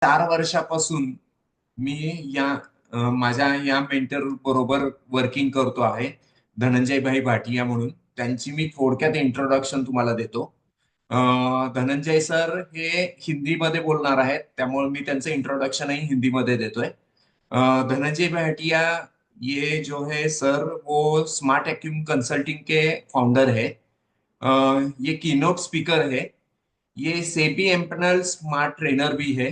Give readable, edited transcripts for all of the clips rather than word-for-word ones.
4 वर्षापासून मी माझ्या या मेंटर बरोबर वर्किंग करतो आहे. धनंजय भाई भाटिया म्हणून त्यांची मी थोडक्यात इंट्रोडक्शन तुम्हाला देतो. धनंजय सर हे हिंदीमध्ये बोलणार आहेत, त्यामुळे मी त्यांचं इंट्रोडक्शनही हिंदीमध्ये देतोय. धनंजय भाटिया ये जो है सर वो स्मार्ट एक्यूम कंसल्टिंग के फाउंडर है। ये कीनोट स्पीकर है। ये सेबी एम्पनल स्मार्ट ट्रेनर भी है।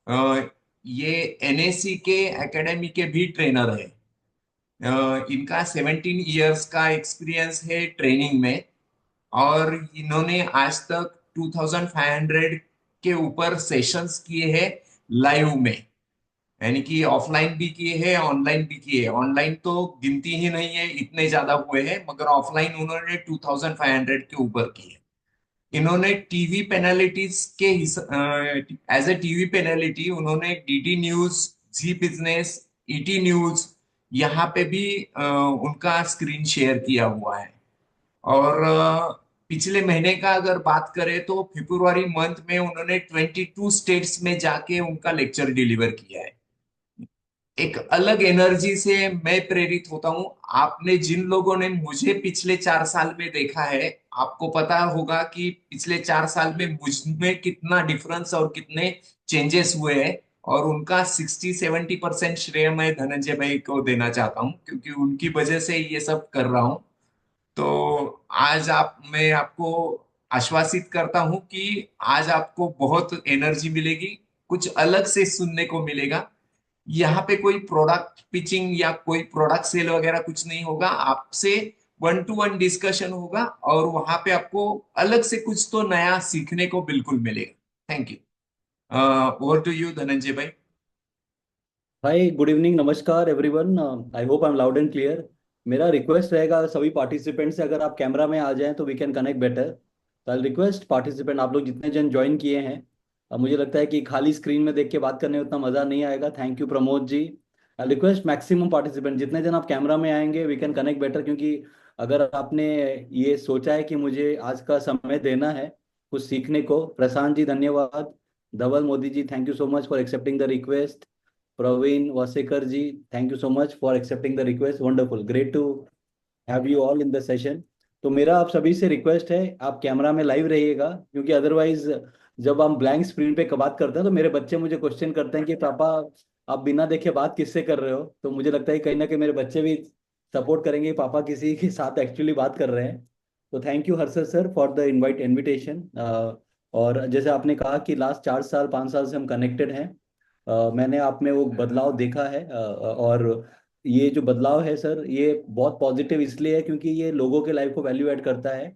अ, ये एनएससी के एकेडमी के भी ट्रेनर है। इनका 17 इयर्स का एक्सपीरियंस है ट्रेनिंग में। और इन्होंने आज तक 2500 के ऊपर सेशंस किए हैं लाइव में, यानी कि ऑफलाइन भी किए हैं, ऑनलाइन भी किए हैं। ऑनलाइन तो गिनती ही नहीं है, इतने ज्यादा हुए हैं, मगर ऑफलाइन उन्होंने 2500 के ऊपर किए। इन्होंने टीवी पेनल्टीज के एज ए टीवी पेनल्टी उन्होंने डीडी न्यूज, जी बिजनेस, ईटी न्यूज, यहाँ पे भी उनका स्क्रीन शेयर किया हुआ है। और पिछले महीने का अगर बात करें तो फरवरी मंथ में उन्होंने 22 स्टेट्स में जाके उनका लेक्चर डिलीवर किया है। एक अलग एनर्जी से मैं प्रेरित होता हूं। आपने जिन लोगों ने मुझे पिछले 4 साल में देखा है, आपको पता होगा कि पिछले 4 साल में मुझ में कितना डिफरेंस और कितने चेंजेस हुए हैं। और उनका 60-70% श्रेय मैं धनंजय भाई को देना चाहता हूं, क्योंकि उनकी वजह से ये सब कर रहा हूं। तो आज मैं आपको आश्वासित करता हूं कि आज आपको बहुत एनर्जी मिलेगी, कुछ अलग से सुनने को मिलेगा। यहाँ पे कोई प्रोडक्ट पिचिंग या कोई प्रोडक्ट सेल वगैरह कुछ नहीं होगा। आपसे 1 टू 1 डिस्कशन होगा, और वहां पे आपको अलग से कुछ तो नया सीखने को बिल्कुल मिलेगा। Thank you. Over to you Dhananjay भाई। हाय, गुड इवनिंग, नमस्कार everyone. I hope I am loud and clear. मेरा रिक्वेस्ट रहेगा सभी पार्टिसिपेंट से, अगर आप कैमरा में आ जाएं तो वी कैन कनेक्ट बेटर। तो आई रिक्वेस्ट पार्टिसिपेंट, आप लोग जितने जन ज्वाइन किए हैं, मुझे लगता है कि खाली स्क्रीन में देख के बात करने में उतना मज़ा नहीं आएगा। Thank you Pramod ji. I request maximum participant, जितने जन आप कैमरा में आएंगे वी कैन कनेक्ट बेटर, क्योंकि अगर आपने ये सोचा है कि मुझे आज का समय देना है कुछ सीखने को, प्रशांत जी धन्यवाद, Dhawal Modi ji thank you so much for accepting the request, Praveen Wasekar ji, thank you so much for accepting the request. Wonderful, great to have you all in the session. तो मेरा आप सभी से रिक्वेस्ट है, आप कैमरा में लाइव रहिएगा, क्योंकि अदरवाइज जब हम ब्लैंक स्क्रीन पे बात करते हैं तो मेरे बच्चे मुझे क्वेश्चन करते हैं कि पापा आप बिना देखे बात किससे कर रहे हो। तो मुझे लगता है कहीं ना कहीं मेरे बच्चे भी सपोर्ट करेंगे कि पापा किसी के साथ एक्चुअली बात कर रहे हैं। तो thank you Harshad sir for the invitation. और जैसे आपने कहा कि लास्ट 4 साल 5 साल से हम कनेक्टेड हैं, मैंने आप में वो बदलाव देखा है। और ये जो बदलाव है सर, ये बहुत पॉजिटिव इसलिए है क्योंकि ये लोगों के लाइफ को वैल्यू ऐड करता है।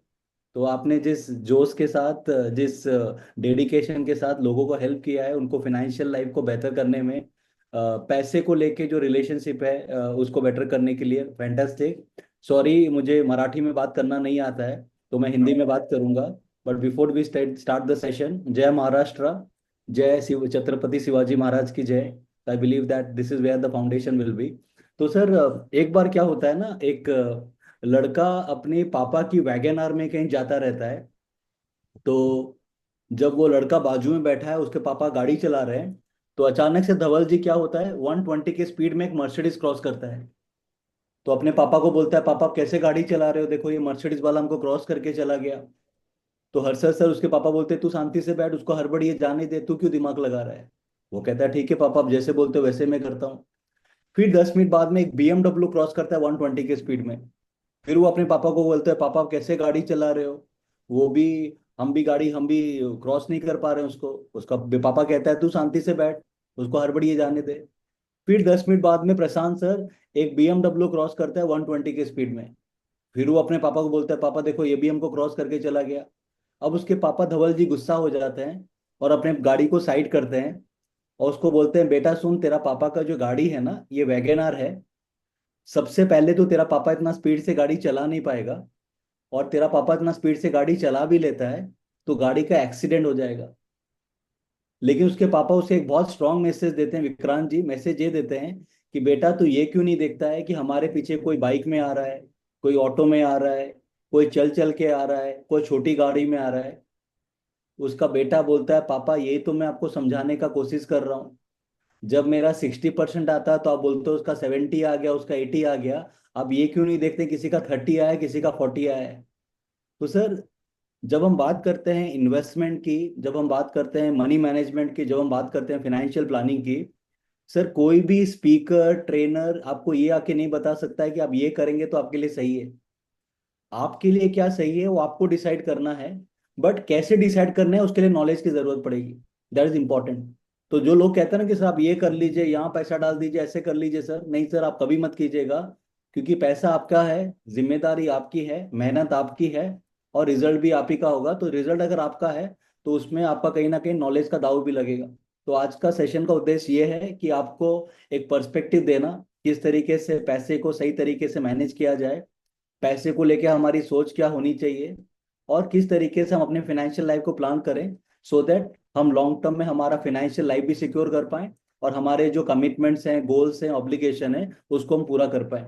तो आपने जिस जोश के साथ, जिस डेडिकेशन के साथ लोगों को हेल्प किया है, उनको फाइनेंशियल लाइफ को बेहतर करने में, पैसे को लेके जो रिलेशनशिप है उसको बेटर करने के लिए, फैंटास्टिक। सॉरी, मुझे मराठी में बात करना नहीं आता है, तो मैं हिंदी में बात करूंगा। But before we start the session, जय महाराष्ट्र, जय शिव छत्रपति शिवाजी महाराज की जय। I believe that this is where the foundation will be. तो सर, एक बार क्या होता है ना, एक लड़का अपने पापा की वैगन आर में कहीं जाता रहता है। तो जब वो लड़का बाजू में बैठा है, उसके पापा गाड़ी चला रहे हैं, तो अचानक से धवल जी क्या होता है, 120 के स्पीड में एक मर्सिडीज क्रॉस करता है। तो अपने पापा को बोलता है, पापा आप कैसे गाड़ी चला रहे हो, देखो ये मर्सिडीज वाला हमको क्रॉस करके चला गया। तो हर्षद सर, उसके पापा बोलते हैं तू शांति से बैठ, उसको हड़बड़ी है, जाने दे, तू क्यों दिमाग लगा रहा है। वो कहता है ठीक है पापा, आप जैसे बोलते हो वैसे मैं करता हूँ। फिर 10 मिनट बाद में एक BMW क्रॉस करता है 120 के स्पीड में। फिर वो अपने पापा को बोलते हैं, पापा आप कैसे गाड़ी चला रहे हो, वो भी हम भी क्रॉस नहीं कर पा रहे हैं उसको। उसका पापा कहता है तू शांति से बैठ, उसको हड़बड़ी है, जाने दे। फिर 10 मिनट बाद में प्रशांत सर एक BMW क्रॉस करता है 120 के स्पीड में। फिर वो अपने पापा को बोलता है, पापा देखो ये भी हमको क्रॉस करके चला गया। अब उसके पापा धवल जी गुस्सा हो जाते हैं और अपने गाड़ी को साइड करते हैं और उसको बोलते हैं, बेटा सुन, तेरा पापा का जो गाड़ी है ना, ये वैगनआर है। सबसे पहले तो तेरा पापा इतना स्पीड से गाड़ी चला नहीं पाएगा, और तेरा पापा इतना स्पीड से गाड़ी चला भी लेता है तो गाड़ी का एक्सीडेंट हो जाएगा। लेकिन उसके पापा उसे एक बहुत स्ट्रांग मैसेज देते हैं, विक्रांत जी, मैसेज ये देते हैं कि बेटा तू ये क्यों नहीं देखता है कि हमारे पीछे कोई बाइक में आ रहा है, कोई ऑटो में आ रहा है, कोई चल चल के आ रहा है, कोई छोटी गाड़ी में आ रहा है। उसका बेटा बोलता है पापा ये तो मैं आपको समझाने का कोशिश कर रहा हूँ, जब मेरा 60% आता है तो आप बोलते हो उसका 70 आ गया, उसका 80 आ गया। आप ये क्यों नहीं देखते किसी का 30 आया, किसी का 40 आया है? तो सर, जब हम बात करते हैं इन्वेस्टमेंट की, जब हम बात करते हैं मनी मैनेजमेंट की, जब हम बात करते हैं फाइनेंशियल प्लानिंग की, सर कोई भी स्पीकर ट्रेनर आपको ये आके नहीं बता सकता है कि आप ये करेंगे तो आपके लिए सही है। आपके लिए क्या सही है वो आपको डिसाइड करना है, बट कैसे डिसाइड करना है उसके लिए नॉलेज की जरूरत पड़ेगी। That is important. तो जो लोग कहते हैं ना कि सर आप ये कर लीजिए, यहाँ पैसा डाल दीजिए, ऐसे कर लीजिए, सर नहीं सर, आप कभी मत कीजिएगा। क्योंकि पैसा आपका है, जिम्मेदारी आपकी है, मेहनत आपकी है, और रिजल्ट भी आप ही का होगा। तो रिजल्ट अगर आपका है तो उसमें आपका कहीं ना कहीं नॉलेज का दाव भी लगेगा। तो आज का सेशन का उद्देश्य ये है कि आपको एक पर्सपेक्टिव देना, किस तरीके से पैसे को सही तरीके से मैनेज किया जाए, पैसे को लेके हमारी सोच क्या होनी चाहिए, और किस तरीके से हम अपने फाइनेंशियल लाइफ को प्लान करें, सो दैट हम लॉन्ग टर्म में हमारा फाइनेंशियल लाइफ भी सिक्योर कर पाएं, और हमारे जो कमिटमेंट्स हैं, गोल्स हैं, ऑब्लिगेशन है, उसको हम पूरा कर पाएं।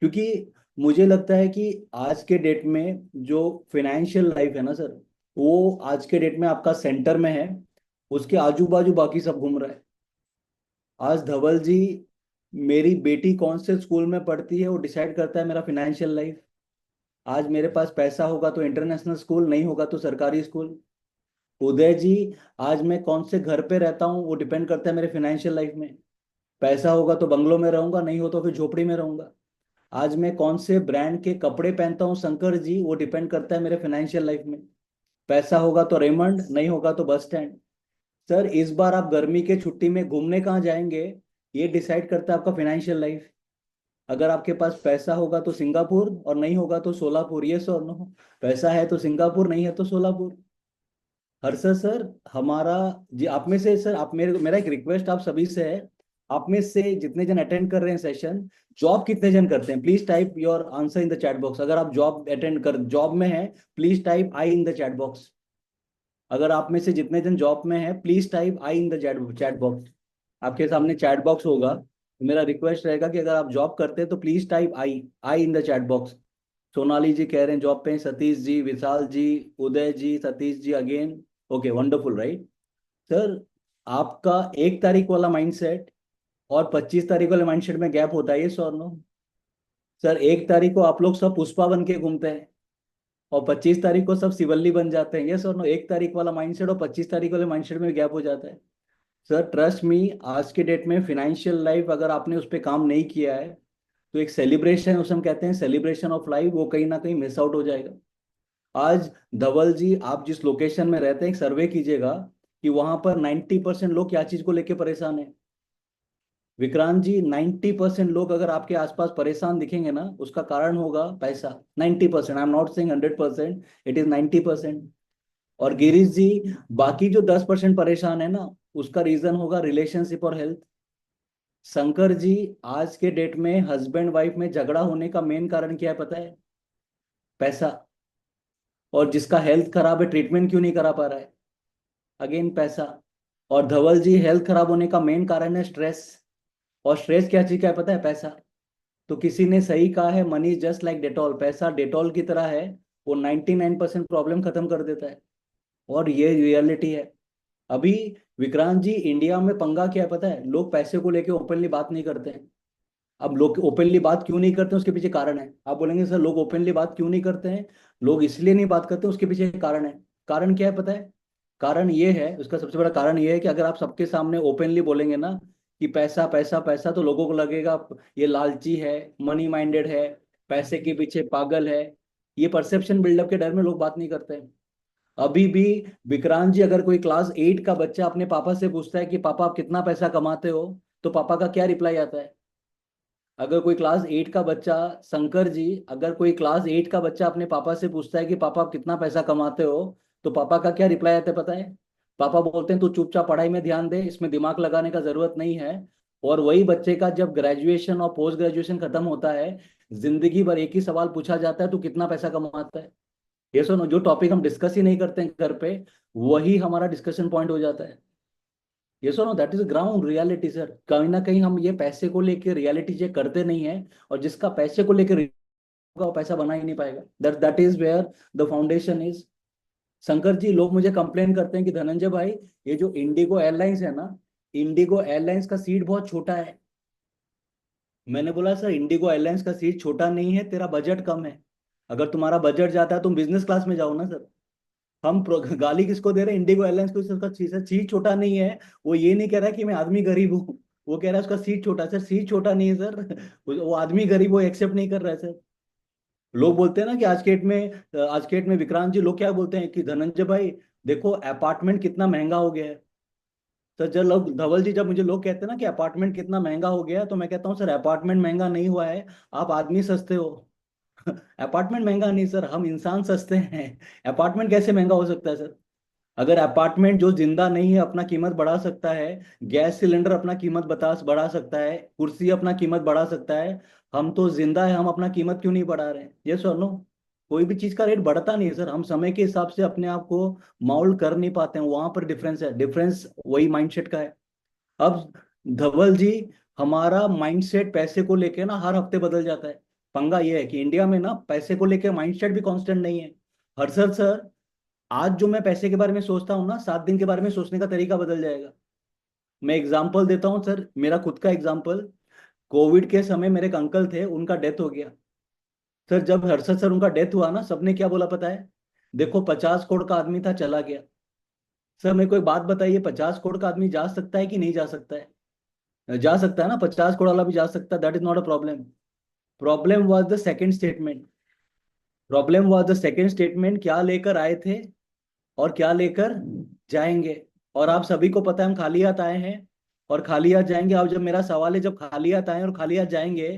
क्योंकि मुझे लगता है कि आज के डेट में जो फाइनेंशियल लाइफ है ना सर, वो आज के डेट में आपका सेंटर में है, उसके आजू बाजू बाकी सब घूम रहा है। आज धवल जी, मेरी बेटी कौन से स्कूल में पढ़ती है वो डिसाइड करता है मेरा फाइनेंशियल लाइफ। आज मेरे पास पैसा होगा तो इंटरनेशनल स्कूल, नहीं होगा तो सरकारी स्कूल। उदय जी, आज मैं कौन से घर पे रहता हूँ वो डिपेंड करता है मेरे फाइनेंशियल लाइफ में। पैसा होगा तो बंगलों में रहूंगा, नहीं हो तो फिर झोपड़ी में रहूंगा। आज मैं कौन से ब्रांड के कपड़े पहनता हूँ शंकर जी, वो डिपेंड करता है मेरे फाइनेंशियल लाइफ में। पैसा होगा तो रेमंड, नहीं होगा तो बस स्टैंड। सर इस बार आप गर्मी के छुट्टी में घूमने कहाँ जाएंगे, ये डिसाइड करता है आपका फाइनेंशियल लाइफ। अगर आपके पास पैसा होगा तो सिंगापुर, और नहीं होगा तो सोलापुर, ये सर नो। पैसा है तो सिंगापुर, नहीं है तो सोलापुर। हर्षद सर, हमारा जी, आप में से सर, आप मेरा एक रिक्वेस्ट आप सभी से है, आप में से जितने जन अटेंड कर रहे हैं सेशन, जॉब कितने जन करते हैं, please type your answer in the chat box. अगर आप जॉब में है, please type I in the chat box. अगर आप में से जितने जन जॉब में है, please type I in the chat box. आपके सामने चैट बॉक्स होगा, तो मेरा रिक्वेस्ट रहेगा कि अगर आप जॉब करते हैं तो please type I I in the chat box. Sonali ji कह रहे हैं जॉब पे हैं, Satish ji, Vishal ji, Uday ji, Satish ji again. Okay, wonderful, right. Sir, आपका 1 तारीख वाला माइंडसेट और 25 तारीख वाले माइंडसेट में गैप होता है, ये सर नो? सर 1 तारीख को आप लोग सब पुष्पा बन के घूमते हैं, और 25 तारीख को सब शिवल्ली बन जाते हैं, ये सर नो? 1 तारीख वाला माइंडसेट और 25 तारीख वाले माइंडसेट में गैप हो जाता है। सर ट्रस्ट मी, आज के डेट में फाइनेंशियल लाइफ अगर आपने उस पर काम नहीं किया है, तो एक सेलिब्रेशन, उसे हम कहते हैं सेलिब्रेशन ऑफ लाइफ, वो कहीं ना कहीं मिस आउट हो जाएगा। आज धवल जी, आप जिस लोकेशन में रहते हैं, एक सर्वे कीजिएगा कि वहां पर 90% लोग क्या चीज को लेके परेशान है। विक्रांत जी, 90% लोग अगर आपके आसपास परेशान दिखेंगे ना, उसका कारण होगा पैसा। 90%, I am not saying 100%, it is 90%। और गिरीश जी, बाकी जो 10% परेशान है ना, उसका रीजन होगा रिलेशनशिप और हेल्थ। शंकर जी, आज के डेट में हस्बैंड वाइफ में झगड़ा होने का मेन कारण क्या है पता है? पैसा। और जिसका हेल्थ खराब है, ट्रीटमेंट क्यों नहीं करा पा रहा है? अगेन पैसा। और धवल जी, हेल्थ खराब होने का मेन कारण है स्ट्रेस। और स्ट्रेस क्या चीज का है पता है? पैसा। तो किसी ने सही कहा है, मनी जस्ट लाइक डेटॉल, पैसा डेटॉल की तरह है, वो 99% प्रॉब्लम खत्म कर देता है। और ये रियलिटी है। अभी विक्रांत जी, इंडिया में पंगा क्या है पता है? लोग पैसे को लेके ओपनली बात नहीं करते हैं। अब लोग ओपनली बात क्यों नहीं करते हैं, उसके पीछे कारण है। आप बोलेंगे सर लोग ओपनली बात क्यों नहीं करते हैं? लोग इसलिए नहीं बात करते, उसके पीछे एक कारण है। कारण क्या है पता है? कारण ये है, उसका सबसे बड़ा कारण ये है कि अगर आप सबके सामने ओपनली बोलेंगे ना कि पैसा पैसा पैसा, तो लोगों को लगेगा ये लालची है, मनी माइंडेड है, पैसे के पीछे पागल है। ये परसेप्शन बिल्डअप के डर में लोग बात नहीं करते हैं। अभी भी विक्रांत जी, अगर कोई क्लास 8 का बच्चा अपने पापा से पूछता है कि पापा आप कितना पैसा कमाते हो, तो पापा का क्या रिप्लाई आता है? अगर कोई क्लास 8 का बच्चा, शंकर जी, अगर कोई क्लास 8 का बच्चा अपने पापा से पूछता है कि पापा आप कितना पैसा कमाते हो, तो पापा का क्या रिप्लाई आता है पता है? पापा बोलते हैं तू चुपचाप पढ़ाई में ध्यान दे, इसमें दिमाग लगाने का जरूरत नहीं है। और वही बच्चे का जब ग्रेजुएशन और पोस्ट ग्रेजुएशन खत्म होता है, जिंदगी भर एक ही सवाल पूछा जाता है, तू कितना पैसा कमाता है? ये सुनो, जो टॉपिक हम डिस्कस ही नहीं करते हैं घर पे, वही हमारा डिस्कशन पॉइंट हो जाता है। ये सुनो, that is ground reality sir. कहीं ना कहीं हम ये पैसे को लेके रियलिटी चेक करते नहीं है, और जिसका पैसे को लेकर होगा वो पैसा बना ही नहीं पाएगा। That that is where the foundation is. Shankar ji, लोग मुझे कंप्लेन करते हैं कि धनंजय भाई, ये जो इंडिगो एयरलाइंस है ना, इंडिगो एयरलाइंस का सीट बहुत छोटा है। मैंने बोला सर, इंडिगो एयरलाइंस का सीट छोटा नहीं है, तेरा बजट कम है। अगर तुम्हारा बजट जाता है तुम बिजनेस क्लास में जाओ ना सर। गाली किसको दे रहे हैं? इंडिगो एयरलाइंस को। उसका सीट छोटा नहीं है। वो ये नहीं कह रहा कि मैं आदमी गरीब हूँ, वो कह रहा है उसका सीट छोटा है। सर सीट छोटा नहीं है सर, वो आदमी गरीब, वो एक्सेप्ट नहीं कर रहा है सर। लोग बोलते हैं ना कि आज के डेट में विक्रांत जी, लोग क्या बोलते हैं कि धनंजय भाई देखो अपार्टमेंट कितना महंगा हो गया है। तो जब लोग, धवल जी, जब मुझे लोग कहते हैं ना कि अपार्टमेंट कितना महंगा हो गया है, तो मैं कहता हूँ सर अपार्टमेंट महंगा नहीं हुआ है, आप आदमी सस्ते हो। अपार्टमेंट महंगा नहीं सर, हम इंसान सस्ते हैं। अपार्टमेंट कैसे महंगा हो सकता है सर? अगर अपार्टमेंट जो जिंदा नहीं है अपना कीमत बढ़ा सकता है, गैस सिलेंडर अपना कीमत बढ़ा सकता है, कुर्सी अपना कीमत बढ़ा सकता है, हम तो जिंदा है, हम अपना कीमत क्यों नहीं बढ़ा रहे हैं? ये सर नो, कोई भी चीज का रेट बढ़ता नहीं है सर, हम समय के हिसाब से अपने आप को माउल्ड कर नहीं पाते हैं, वहां पर डिफरेंस है। डिफरेंस वही माइंडसेट का है। अब धवल जी, हमारा माइंडसेट पैसे को लेके ना हर हफ्ते बदल जाता है। पंगा ये है कि इंडिया में ना पैसे को लेके माइंडसेट भी कांस्टेंट नहीं है। हर सर, आज जो मैं पैसे के बारे में सोचता हूँ ना, 7 दिन के बारे में सोचने का तरीका बदल जाएगा। मैं एग्जाम्पल देता हूँ सर, मेरा खुद का एग्जाम्पल। कोविड के समय मेरे एक अंकल थे, उनका डेथ हो गया। सर जब हर्षद सर उनका डेथ हुआ ना, सबने क्या बोला पता है? देखो 50 करोड़ का आदमी था, चला गया। सर मेरे को एक बात बताइए, 50 करोड़ का आदमी जा सकता है कि नहीं जा सकता है? जा सकता है ना, 50 करोड़ वाला भी जा सकता है, that is not a problem. Problem was the second statement. Problem was the second statement, क्या लेकर आए थे और क्या लेकर जाएंगे। और आप सभी को पता है हम खाली हाथ आए हैं और खाली हाथ जाएंगे। अब जब मेरा सवाल है, जब खाली हाथ आए और खाली हाथ जाएंगे,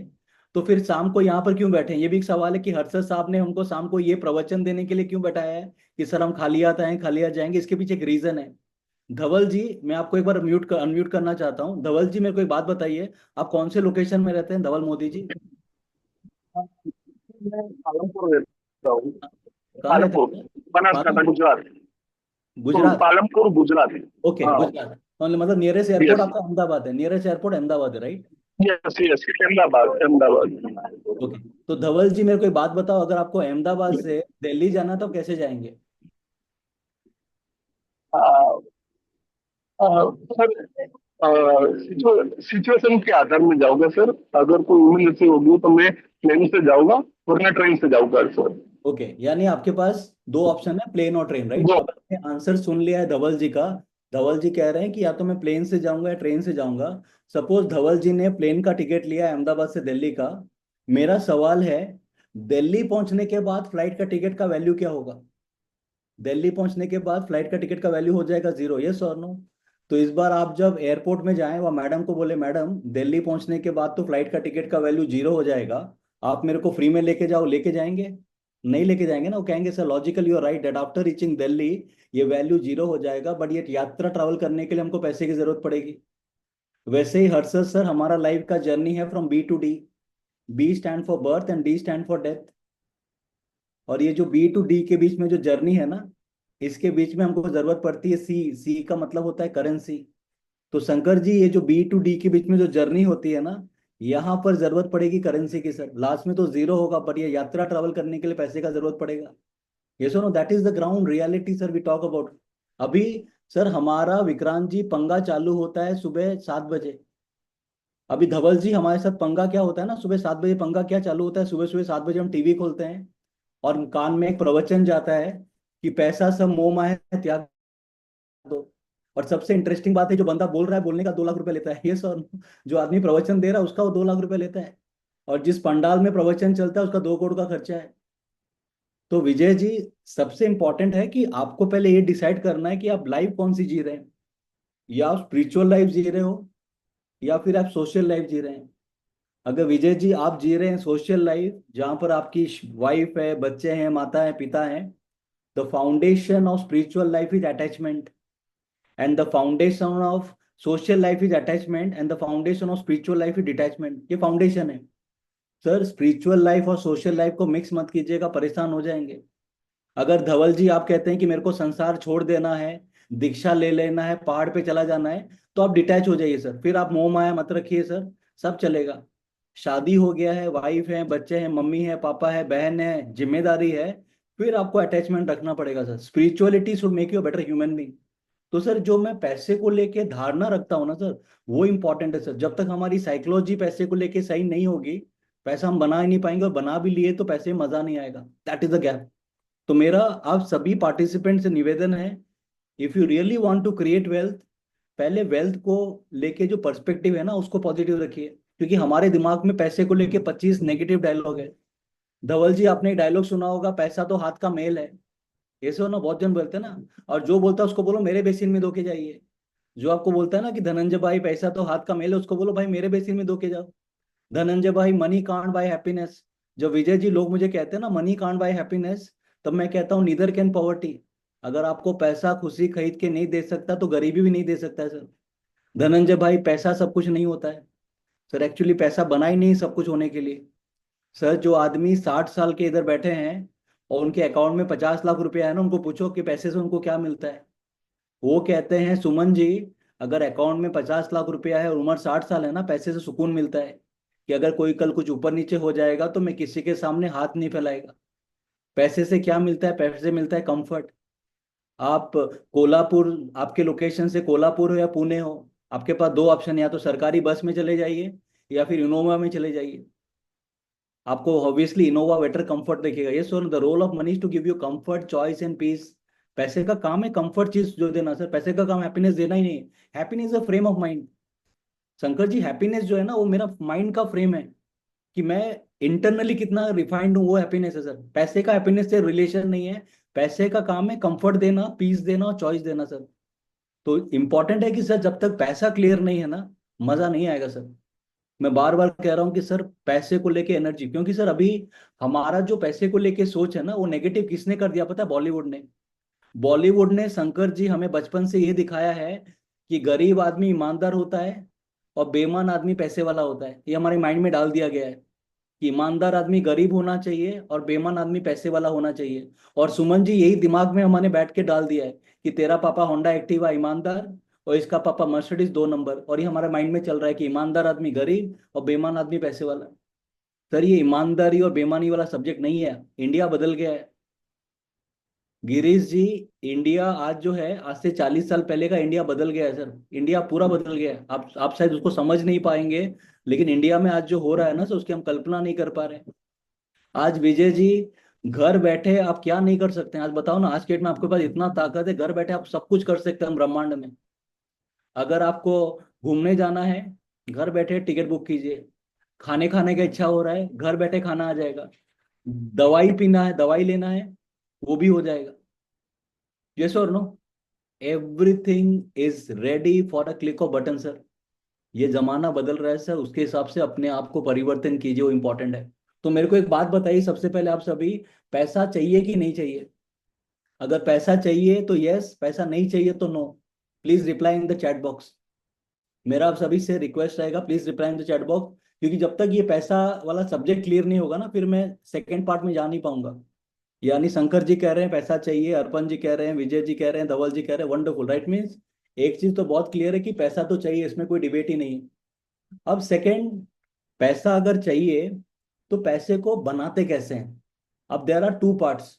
तो फिर शाम को यहाँ पर क्यों बैठे हैं? ये भी एक सवाल है कि हर्षद साहब ने हमको शाम को ये प्रवचन देने के लिए क्यों बैठाया है कि सर हम खाली हाथ आए खाली हाथ जाएंगे। इसके पीछे एक रीजन है। धवल जी, मैं आपको एक बार अनम्यूट करना चाहता हूँ। धवल जी मेरे को एक बात बताइए, आप कौन से लोकेशन में रहते हैं धवल मोदी जी? मैं पालमपुर रहता हूँ। कहाँ रहते पालमपुर, हैं? बनासकांठा, पालम, गुजरात। तो गुजरात। पालमपुर, गुजरात। ओके, हाँ। गुजरात। मतलब नियरेस्ट एयरपोर्ट यस, आपका अहमदाबाद है, नियरेस्ट एयरपोर्ट अहमदाबाद है, right? Yes, yes, Ahmedabad, Ahmedabad. Okay. तो धवल जी मेरे को एक बात बताओ, अगर आपको अहमदाबाद से दिल्ली जाना तो कैसे जाएंगे? आ, आ, सर, सिचुएशन के आधार में जाऊंगा सर। अगर कोई इमरजेंसी होगी तो मैं प्लेन से जाऊंगा, वरना ट्रेन से जाऊंगा सर। ओके, यानी आपके पास दो ऑप्शन है, प्लेन और ट्रेन, राइट? वो अब आपने आंसर सुन लिया है धवल जी का। धवल जी कह रहे हैं कि या तो मैं प्लेन से जाऊंगा या ट्रेन से जाऊंगा। सपोज धवल जी ने प्लेन का टिकट लिया है अहमदाबाद से दिल्ली का। मेरा सवाल है, दिल्ली पहुंचने के बाद फ्लाइट का टिकट का वैल्यू क्या होगा? दिल्ली पहुंचने के बाद फ्लाइट का टिकट का वैल्यू हो जाएगा जीरो, यस और नो? तो इस बार आप जब एयरपोर्ट में जाएं, वह मैडम को बोले मैडम दिल्ली पहुंचने के बाद तो फ्लाइट का टिकट का वैल्यू जीरो हो जाएगा, आप मेरे को फ्री में लेके जाओ, लेके जाएंगे? नहीं लेके जाएंगे ना। वो कहेंगे sir logical you are right that after reaching Delhi ये वैल्यू जीरो हो जाएगा, बट ये यात्रा ट्रैवल करने के लिए हमको पैसे की जरूरत पड़ेगी। वैसे ही हर्षद सर, हमारा लाइफ का जर्नी है from B to D. B stand for birth and D stand for death. और ये जो बी टू डी के बीच में जो जर्नी है ना, इसके बीच में हमको जरूरत पड़ती है सी। सी का मतलब होता है करेंसी। तो शंकर जी, ये जो बी टू डी के बीच में जो जर्नी होती है ना, यहाँ पर जरूरत पड़ेगी करेंसी की सर। लास्ट में तो जीरो होगा, पर ये यात्रा ट्रैवल करने के लिए पैसे का जरूरत पड़ेगा। ये so no, that is the ground reality sir, we talk about. अभी सर हमारा विक्रांत जी पंगा चालू होता है सुबह 7 बजे। अभी धवल जी, हमारे साथ पंगा क्या होता है ना, सुबह 7 बजे पंगा क्या चालू होता है? सुबह सुबह 7 बजे हम टीवी खोलते हैं और कान में एक प्रवचन जाता है कि पैसा सब मोह माया है, त्याग दो। और सबसे इंटरेस्टिंग बात है, जो बंदा बोल रहा है, बोलने का 2 लाख रुपए लेता है, ये सर। जो आदमी प्रवचन दे रहा है उसका वो 2 लाख रुपए लेता है। और जिस पंडाल में प्रवचन चलता है उसका 2 करोड़ का खर्चा है। तो विजय जी, सबसे इंपॉर्टेंट है कि आपको पहले ये डिसाइड करना है कि आप लाइफ कौन सी जी रहे हैं। या आप स्पिरिचुअल लाइफ जी रहे हो, या फिर आप सोशल लाइफ जी रहे हैं। अगर विजय जी आप जी रहे हैं सोशल लाइफ, जहां पर आपकी वाइफ है, बच्चे हैं, माता है, पिता है, the foundation of spiritual life is attachment, and the foundation of social life is attachment, and the foundation of spiritual life is detachment. ये फाउंडेशन है सर। स्पिरिचुअल लाइफ और सोशल लाइफ को मिक्स मत कीजिएगा, परेशान हो जाएंगे। अगर धवल जी आप कहते हैं कि मेरे को संसार छोड़ देना है, दीक्षा ले लेना है, पहाड़ पे चला जाना है, तो आप डिटैच हो जाइए सर, फिर आप मोह माया मत रखिए सर, सब चलेगा। शादी हो गया है, वाइफ है, बच्चे हैं, मम्मी है, पापा है, बहन है, जिम्मेदारी है, फिर आपको अटैचमेंट रखना पड़ेगा sir. Spirituality should make you a better human being. तो सर जो मैं पैसे को लेके धारणा रखता हूँ ना सर, वो इंपॉर्टेंट है सर। जब तक हमारी साइकोलॉजी पैसे को लेके सही नहीं होगी, पैसा हम बना ही नहीं पाएंगे, और बना भी लिए तो पैसे में मजा नहीं आएगा। That is the gap. तो मेरा आप सभी पार्टिसिपेंट से निवेदन है, if you really want to create wealth, पहले वेल्थ को लेके जो पर्सपेक्टिव है ना उसको पॉजिटिव रखिए। क्योंकि हमारे दिमाग में पैसे को लेके 25 नेगेटिव डायलॉग है। धवल जी, आपने एक डायलॉग सुना होगा, पैसा तो हाथ का मेल है। ऐसे हो ना, बहुत जन बोलते हैं ना। और जो बोलता है उसको बोलो मेरे बेसिन में धो के जाइए। जो आपको बोलता है ना कि धनंजय भाई पैसा तो हाथ का मेल है, उसको बोलो भाई मेरे बेसिन में धो के जाओ। धनंजय भाई, मनी कांट बाय हैप्पीनेस। जब विजय जी लोग मुझे कहते हैं ना मनी कांट बाय हैप्पीनेस, तब मैं कहता हूँ नीदर कैन पॉवर्टी। अगर आपको पैसा खुशी खरीद के नहीं दे सकता तो गरीबी भी नहीं दे सकता है सर। धनंजय भाई, पैसा सब कुछ नहीं होता है सर। एक्चुअली पैसा बना ही नहीं सब कुछ होने के लिए। सर जो आदमी 60 साल के इधर बैठे हैं और उनके अकाउंट में 50 लाख रुपया है ना, उनको पूछो कि पैसे से उनको क्या मिलता है। वो कहते हैं सुमन जी, अगर अकाउंट में 50 लाख रुपया है और उम्र 60 साल है ना, पैसे से सुकून मिलता है कि अगर कोई कल कुछ ऊपर नीचे हो जाएगा तो मैं किसी के सामने हाथ नहीं फैलाएगा। पैसे से क्या मिलता है? पैसे से मिलता है कंफर्ट। आप कोल्हापुर, आपके लोकेशन से कोल्हापुर हो या पुणे हो, आपके पास दो ऑप्शन, या तो सरकारी बस में चले जाइए या फिर इनोवा में चले जाइए। आपको ऑब्वियसली इनोवा बेटर कंफर्ट देखेगा। ये so the role of money to give you comfort, choice and peace. पैसे का काम है कंफर्ट चीज जो देना सर। पैसे का काम हैप्पीनेस देना ही नहीं है। Happiness a frame of mind. Shankar ji, happiness जो है ना वो मेरा माइंड का फ्रेम है कि मैं इंटरनली कितना रिफाइंड हूँ, वो हैप्पीनेस है सर। पैसे का हैप्पीनेस से रिलेशन नहीं है। पैसे का काम है कंफर्ट देना, पीस देना और चॉइस देना सर। तो इंपॉर्टेंट है कि सर जब तक पैसा क्लियर नहीं है ना, मजा नहीं आएगा सर। मैं बार बार कह रहा हूँ कि सर पैसे को लेके एनर्जी, क्योंकि सर अभी हमारा जो पैसे को लेके सोच है ना वो नेगेटिव किसने कर दिया पता है? बॉलीवुड ने। बॉलीवुड ने, शंकर जी, हमें बचपन से ये दिखाया है कि गरीब आदमी ईमानदार होता है और बेईमान आदमी पैसे वाला होता है। ये हमारे माइंड में डाल दिया गया है कि ईमानदार आदमी गरीब होना चाहिए और बेईमान आदमी पैसे वाला होना चाहिए। और सुमन जी, यही दिमाग में हमने बैठ के डाल दिया है कि तेरा पापा होंडा एक्टिवा ईमानदार और इसका पापा मर्सिडीज 2 नंबर, और ये हमारे माइंड में चल रहा है कि ईमानदार आदमी गरीब और बेईमान आदमी पैसे वाला। सर ये ईमानदारी और बेईमानी वाला सब्जेक्ट नहीं है। इंडिया बदल गया है गिरीश जी। इंडिया आज जो है, आज से 40 साल पहले का इंडिया बदल गया है सर। इंडिया पूरा बदल गया है। आप शायद उसको समझ नहीं पाएंगे, लेकिन इंडिया में आज जो हो रहा है ना सर, उसकी हम कल्पना नहीं कर पा रहे हैं। आज विजय जी, घर बैठे आप क्या नहीं कर सकते हैं? आज बताओ ना, आज के डेट में आपके पास इतना ताकत है, घर बैठे आप सब कुछ कर सकते हैं ब्रह्मांड में। अगर आपको घूमने जाना है, घर बैठे टिकट बुक कीजिए। खाने खाने का इच्छा हो रहा है, घर बैठे खाना आ जाएगा। दवाई पीना है, दवाई लेना है, वो भी हो जाएगा। यस और no? Everything is ready for a click of button sir. ये जमाना बदल रहा है सर, उसके हिसाब से अपने आप को परिवर्तन कीजिए, वो इंपॉर्टेंट है। तो मेरे को एक बात बताइए सबसे पहले आप सभी, पैसा चाहिए कि नहीं चाहिए? अगर पैसा चाहिए तो यस, पैसा नहीं चाहिए तो no. Please reply in the chat box. मेरा आप सभी से रिक्वेस्ट रहेगा, please reply in the chat box. क्योंकि जब तक ये पैसा वाला सब्जेक्ट क्लियर नहीं होगा ना, फिर मैं सेकेंड पार्ट में जा नहीं पाऊंगा। यानी शंकर जी कह रहे हैं पैसा चाहिए, अर्पण जी कह रहे हैं, विजय जी कह रहे हैं, धवल जी कह रहे हैं, वंडरफुल, राइट। मीन्स एक चीज तो बहुत क्लियर है कि पैसा तो चाहिए, इसमें कोई डिबेट ही नहीं है। अब सेकेंड, पैसा अगर चाहिए तो पैसे को बनाते कैसे हैं? अब देयर आर टू पार्ट्स।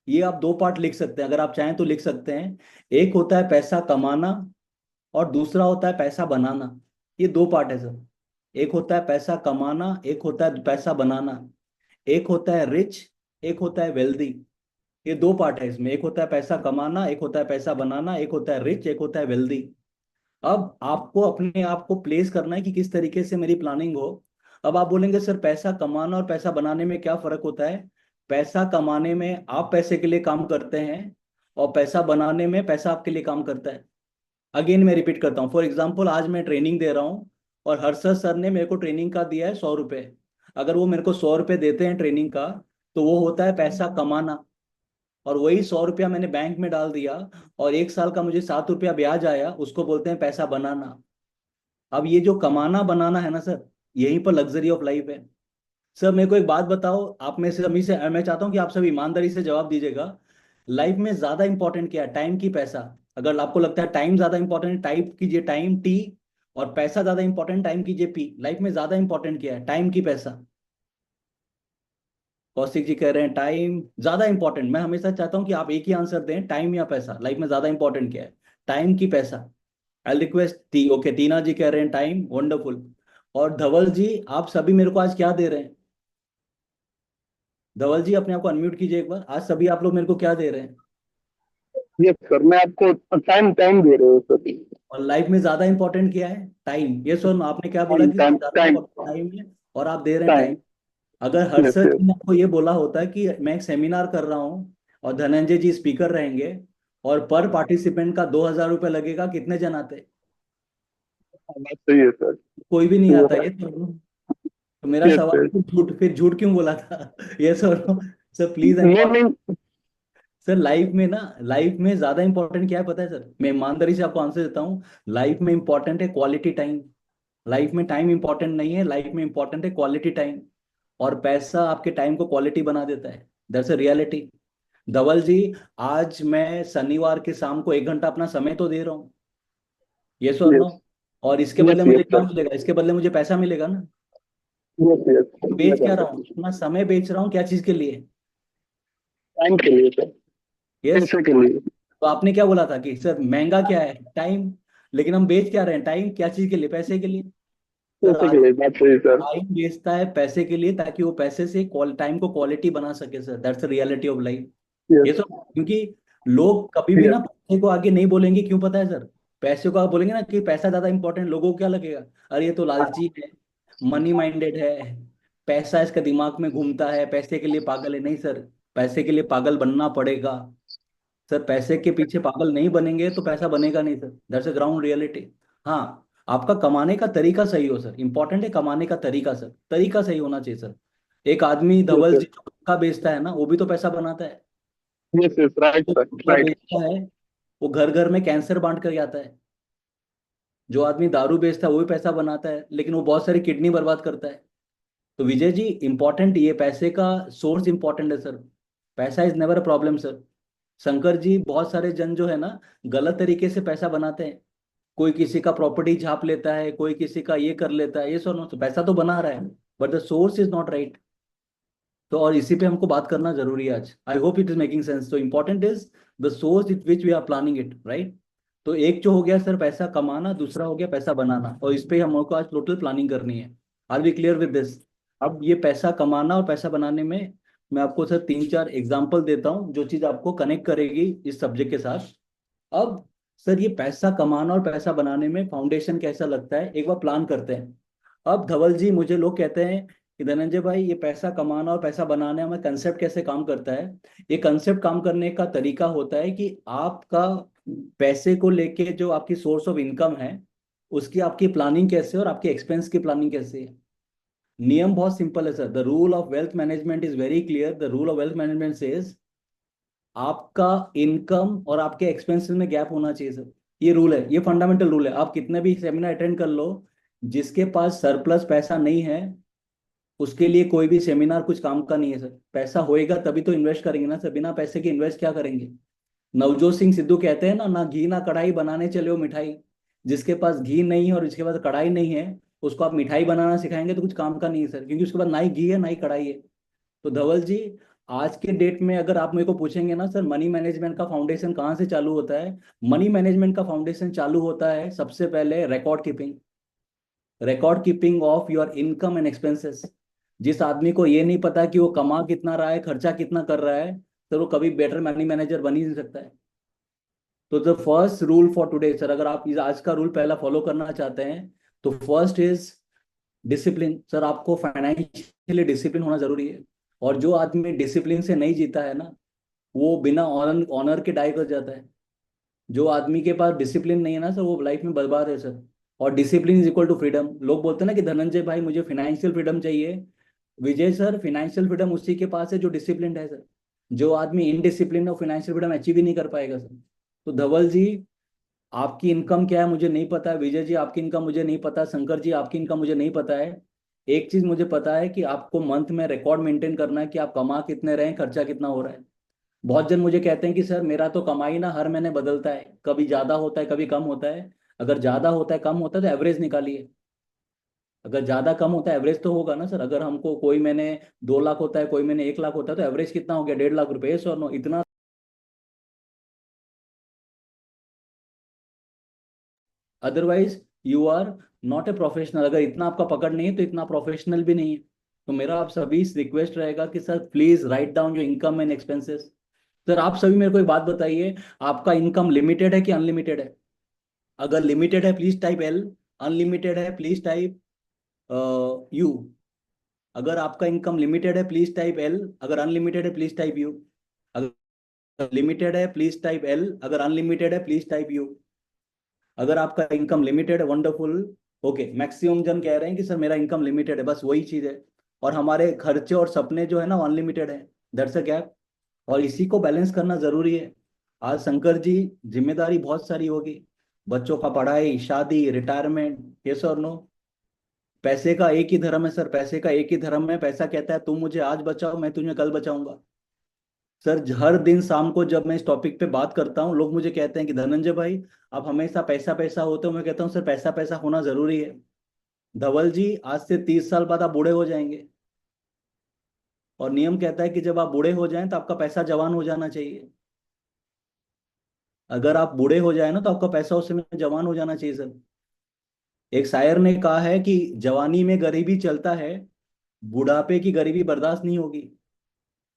ये आप दो पार्ट लिख सकते हैं, अगर आप चाहें तो लिख सकते हैं। एक होता है पैसा कमाना और दूसरा होता है पैसा बनाना। ये दो पार्ट है सर। एक होता है पैसा कमाना, एक होता है पैसा बनाना। एक होता है रिच, एक होता है वेल्दी। ये दो पार्ट है इसमें। एक होता है पैसा कमाना, एक होता है पैसा बनाना, एक होता है रिच, एक होता है वेल्दी। अब आपको अपने आप को प्लेस करना है कि किस तरीके से मेरी प्लानिंग हो। अब आप बोलेंगे सर पैसा कमाना और पैसा बनाने में क्या फर्क होता है? पैसा कमाने में आप पैसे के लिए काम करते हैं और पैसा बनाने में पैसा आपके लिए काम करता है। अगेन मैं रिपीट करता हूँ, फॉर एग्जाम्पल आज मैं ट्रेनिंग दे रहा हूँ और हर्षद सर ने मेरे को ट्रेनिंग का दिया है 100 रुपये। अगर वो मेरे को 100 रुपये देते हैं ट्रेनिंग का, तो वो होता है पैसा कमाना। और वही 100 रुपया मैंने बैंक में डाल दिया और 1 साल का मुझे 7 रुपया ब्याज आया, उसको बोलते हैं पैसा बनाना। अब ये जो कमाना बनाना है ना सर, यहीं पर लग्जरी ऑफ लाइफ है। सर मेरे को एक बात बताओ, आप में से सभी से मैं चाहता हूँ कि आप सब ईमानदारी से जवाब दीजिएगा। लाइफ में ज्यादा इंपॉर्टेंट क्या है, टाइम की पैसा? अगर आपको लगता है टाइम ज्यादा इंपॉर्टेंट, टाइप कीजिए टाइम टी। और पैसा ज्यादा इंपॉर्टेंट, टाइम कीजिए पी। लाइफ में ज्यादा इंपॉर्टेंट क्या है, टाइम की पैसा? कौशिक जी कह रहे हैं टाइम ज्यादा इंपॉर्टेंट। मैं हमेशा चाहता हूं कि आप एक ही आंसर दें, टाइम या पैसा। लाइफ में ज्यादा इंपॉर्टेंट क्या है, टाइम की पैसा? आई रिक्वेस्ट टी ओके, टीना जी कह रहे हैं टाइम, वंडरफुल। और धवल जी, आप सभी मेरे को आज क्या दे रहे हैं? धवल जी अपने आप को अनम्यूट कीजिए एक बार। आज सभी आप लोग मेरे को क्या दे रहे हैं? यस सर, मैं आपको टाइम टाइम दे रहे हो सर। और लाइफ में ज्यादा इंपॉर्टेंट क्या है? टाइम। ये सर आपने क्या बोला टाइम कि टाइम ज्यादा टाइम इंपॉर्टेंट टाइम है, और आप दे रहे हैं टाइम। टाइम। अगर यस हर्षद यस। जी ने आपको ये बोला होता कि मैं एक सेमिनार कर रहा हूँ और धनंजय जी स्पीकर रहेंगे और पर पार्टिसिपेंट का 2,000 रुपये लगेगा, कितने जन आते? बात सही है सर। कोई भी नहीं आता। ये तो मेरा यस सवाल, सर। फिर झूठ क्यों बोला था? ये सर, सर प्लीज। नहीं नहीं। सर लाइफ में ना, लाइफ में ज्यादा इंपॉर्टेंट क्या है पता है सर? मैं ईमानदारी से आपको आंसर देता हूँ। लाइफ में इंपॉर्टेंट है क्वालिटी टाइम। लाइफ में टाइम इंपॉर्टेंट नहीं है, लाइफ में इंपॉर्टेंट है क्वालिटी टाइम। और पैसा आपके टाइम को क्वालिटी बना देता है। That's a reality. धवल जी, आज मैं शनिवार के शाम को 1 घंटा अपना समय तो दे रहा हूँ, ये और नो? यस और इसके यस बदले मुझे यस क्या सर। मिलेगा? इसके बदले मुझे पैसा मिलेगा ना। Yes yes. बेच क्या रहा हूँ? अपना समय बेच रहा हूँ, क्या चीज के लिए? टाइम के लिए सर। यस। पैसे के लिए। तो आपने क्या बोला था कि सर महंगा क्या है? टाइम। लेकिन हम बेच क्या रहे हैं? टाइम। क्या चीज के लिए? पैसे के लिए। सर पैसे आज के लिए, बात सही सर। टाइम बेचता है पैसे के लिए, ताकि वो पैसे से टाइम को क्वालिटी बना सके sir. That's the reality of life. ये यस सब क्योंकि लोग कभी भी ना यस। पैसे को आगे नहीं बोलेंगे। क्यों पता है सर? पैसे को आप बोलेंगे ना कि पैसा ज्यादा इंपॉर्टेंट, लोगों को क्या लगेगा? अरे ये तो लालची है, मनी माइंडेड है, पैसा इसका दिमाग में घूमता है, पैसे के लिए पागल है। नहीं सर, पैसे के लिए पागल बनना पड़ेगा। सर पैसे के पीछे पागल नहीं बनेंगे तो पैसा बनेगा नहीं sir. That's a ground reality. हाँ, आपका कमाने का तरीका सही हो सर। इंपॉर्टेंट है कमाने का तरीका सर, तरीका सही होना चाहिए सर। एक आदमी धवल यस जी जो गुटखा बेचता है ना, वो भी तो पैसा बनाता है। Yes yes. राइट जो सर, गुटखा राइट। बेचता है वो घर घर में कैंसर बांट कर आता है। जो आदमी दारू बेचता है वो भी पैसा बनाता है, लेकिन वो बहुत सारी किडनी बर्बाद करता है। तो विजय जी, इंपॉर्टेंट ये पैसे का सोर्स इंपॉर्टेंट है सर। पैसा is never a problem sir. Shankar ji, बहुत सारे जन जो है ना, गलत तरीके से पैसा बनाते हैं। कोई किसी का प्रॉपर्टी छाप लेता है, कोई किसी का ये कर लेता है, ये सुनो, तो पैसा तो बना रहा है but the source is not right. तो और इसी पे हमको बात करना जरूरी है आज। I hope it is making sense. तो important is the source it which we are planning it, right? तो एक जो हो गया सर पैसा कमाना, दूसरा हो गया पैसा बनाना, और इस पे हमको आज टोटल प्लानिंग करनी है। Are we clear with this? अब ये पैसा कमाना और पैसा बनाने में मैं आपको सर 3-4 एग्जाम्पल देता हूँ, जो चीज आपको कनेक्ट करेगी इस सब्जेक्ट के साथ। अब सर ये पैसा कमाना और पैसा बनाने में फाउंडेशन कैसा लगता है, एक बार प्लान करते हैं। अब धवल जी, मुझे लोग कहते हैं कि धनंजय भाई, ये पैसा कमाना और पैसा बनाने में कंसेप्ट कैसे काम करता है? ये कंसेप्ट काम करने का तरीका होता है कि आपका पैसे को लेके जो आपकी सोर्स ऑफ इनकम है, उसकी आपकी प्लानिंग कैसे है और आपके एक्सपेंस की प्लानिंग कैसे है। नियम बहुत सिंपल है sir. The rule of wealth management is very clear. The rule of wealth management says आपका इनकम और आपके एक्सपेंसेस में गैप होना चाहिए सर। ये रूल है, ये फंडामेंटल रूल है। आप कितने भी सेमिनार अटेंड कर लो, जिसके पास सरप्लस पैसा नहीं है, उसके लिए कोई भी सेमिनार कुछ काम का नहीं है सर। पैसा होएगा तभी तो इन्वेस्ट करेंगे ना सर। बिना पैसे के इन्वेस्ट क्या करेंगे? नवजोत सिंह सिद्धू कहते हैं ना, ना घी ना कढ़ाई बनाने चले हो मिठाई। जिसके पास घी नहीं है और जिसके पास कढ़ाई नहीं है, उसको आप मिठाई बनाना सिखाएंगे तो कुछ काम का नहीं है सर, क्योंकि उसके पास ना ही घी है ना ही कढ़ाई है। तो धवल जी, आज के डेट में अगर आप मेरे को पूछेंगे ना सर, मनी मैनेजमेंट का फाउंडेशन कहाँ से चालू होता है? मनी मैनेजमेंट का फाउंडेशन चालू होता है सबसे पहले record keeping. Record keeping of your income and expenses. जिस आदमी को ये नहीं पता कि वो कमा कितना रहा है, खर्चा कितना कर रहा है, सर वो कभी बेटर मनी मैनेजर बन ही नहीं सकता है। तो the first rule for today sir, अगर आप इस आज का रूल पहला फॉलो करना चाहते हैं, तो फर्स्ट इज डिसिप्लिन। सर आपको फाइनेंशियली डिसिप्लिन होना जरूरी है। और जो आदमी डिसिप्लिन से नहीं जीता है ना, वो बिना ऑनर ऑनर के डाई कर जाता है। जो आदमी के पास डिसिप्लिन नहीं है ना सर, वो लाइफ में बर्बाद है सर। और discipline is equal to freedom. लोग बोलते हैं ना कि धनंजय भाई मुझे फाइनेंशियल फ्रीडम चाहिए। विजय सर, फाइनेंशियल फ्रीडम उसी के पास है जो डिसिप्लिन है सर। जो आदमी इनडिसिप्लिन है, फाइनेंशियल फ्रीडम अचीव ही नहीं कर पाएगा सर। तो धवल जी, आपकी इनकम क्या है मुझे नहीं पता है। विजय जी, आपकी इनकम मुझे नहीं पता। शंकर जी, आपकी इनकम मुझे नहीं पता है। एक चीज मुझे पता है कि आपको मंथ में रिकॉर्ड मेंटेन करना है कि आप कमा कितने रहे हैं, खर्चा कितना हो रहा है। बहुत जन मुझे कहते हैं कि सर मेरा तो कमाई ना हर महीने बदलता है, कभी ज्यादा होता है कभी कम होता है। अगर ज्यादा होता है कम होता है तो एवरेज निकालिए। अगर ज्यादा कम होता है एवरेज तो होगा ना सर। अगर हमको कोई महीने 2 लाख होता है, कोई महीने 1 लाख होता है, तो एवरेज कितना हो गया? 1.5 लाख रुपए। सर नो, इतना। Otherwise you are not a professional. अगर इतना आपका पकड़ नहीं है तो इतना प्रोफेशनल भी नहीं है। तो मेरा आप सभी से रिक्वेस्ट रहेगा कि sir please write down your income and expenses. Sir आप सभी मेरे को एक बात बताइए, आपका इनकम लिमिटेड है कि अनलिमिटेड है? अगर लिमिटेड है प्लीज टाइप एल, अनलिमिटेड है प्लीज टाइप यू। अगर आपका इनकम लिमिटेड है प्लीज टाइप एल, अगर अनलिमिटेड है प्लीज टाइप यू। अगर लिमिटेड है प्लीज टाइप एल, अगर अनलिमिटेड है प्लीज टाइप यू। अगर आपका इनकम लिमिटेड है, वंडरफुल। ओके, मैक्सिमम जन कह रहे हैं कि सर मेरा इनकम लिमिटेड है, बस वही चीज है। और हमारे खर्चे और सपने जो है ना अनलिमिटेड है। That's a gap. और इसी को बैलेंस करना जरूरी है। आज शंकर जी, जिम्मेदारी बहुत सारी होगी। बच्चों का पढ़ाई, शादी, रिटायरमेंट, यस और नो। पैसे का एक ही धर्म है सर, पैसे का एक ही धर्म है। पैसा कहता है तुम मुझे आज बचाओ, मैं तुझे कल बचाऊंगा। सर हर दिन शाम को जब मैं इस टॉपिक पे बात करता हूँ, लोग मुझे कहते हैं कि धनंजय भाई आप हमेशा पैसा पैसा होते हो। मैं कहता हूँ सर पैसा पैसा होना जरूरी है। धवल जी, आज से 30 साल बाद आप बूढ़े हो जाएंगे। और नियम कहता है कि जब आप बूढ़े हो जाएं तो आपका पैसा जवान हो जाना चाहिए। अगर आप बूढ़े हो जाए ना तो आपका पैसा उस समय जवान हो जाना चाहिए सर। एक शायर ने कहा है कि जवानी में गरीबी चलता है, बुढ़ापे की गरीबी बर्दाश्त नहीं होगी।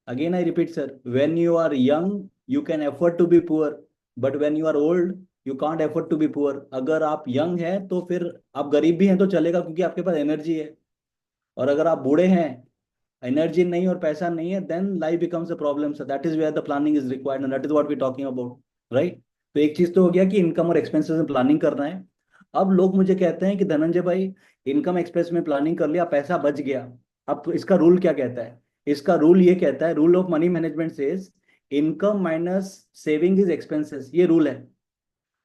Again I repeat sir, when you are young you can afford to be poor, but when you are old you can't afford to be poor. अगर आप यंग हैं तो फिर आप गरीब भी हैं तो चलेगा, क्योंकि आपके पास एनर्जी है। और अगर आप बूढ़े हैं, एनर्जी नहीं और पैसा नहीं है, then life becomes a problem sir. That is where the planning is required and that is what we talking about, right? तो एक चीज तो हो गया कि इनकम और एक्सपेंसेस में प्लानिंग करना है। अब लोग मुझे कहते हैं कि धनंजय भाई इनकम एक्सपेंस में प्लानिंग कर लिया, पैसा बच गया। अब तो इसका रूल क्या कहता है? इसका रूल ये कहता है, rule of money management says income minus saving is expenses. ये रूल है।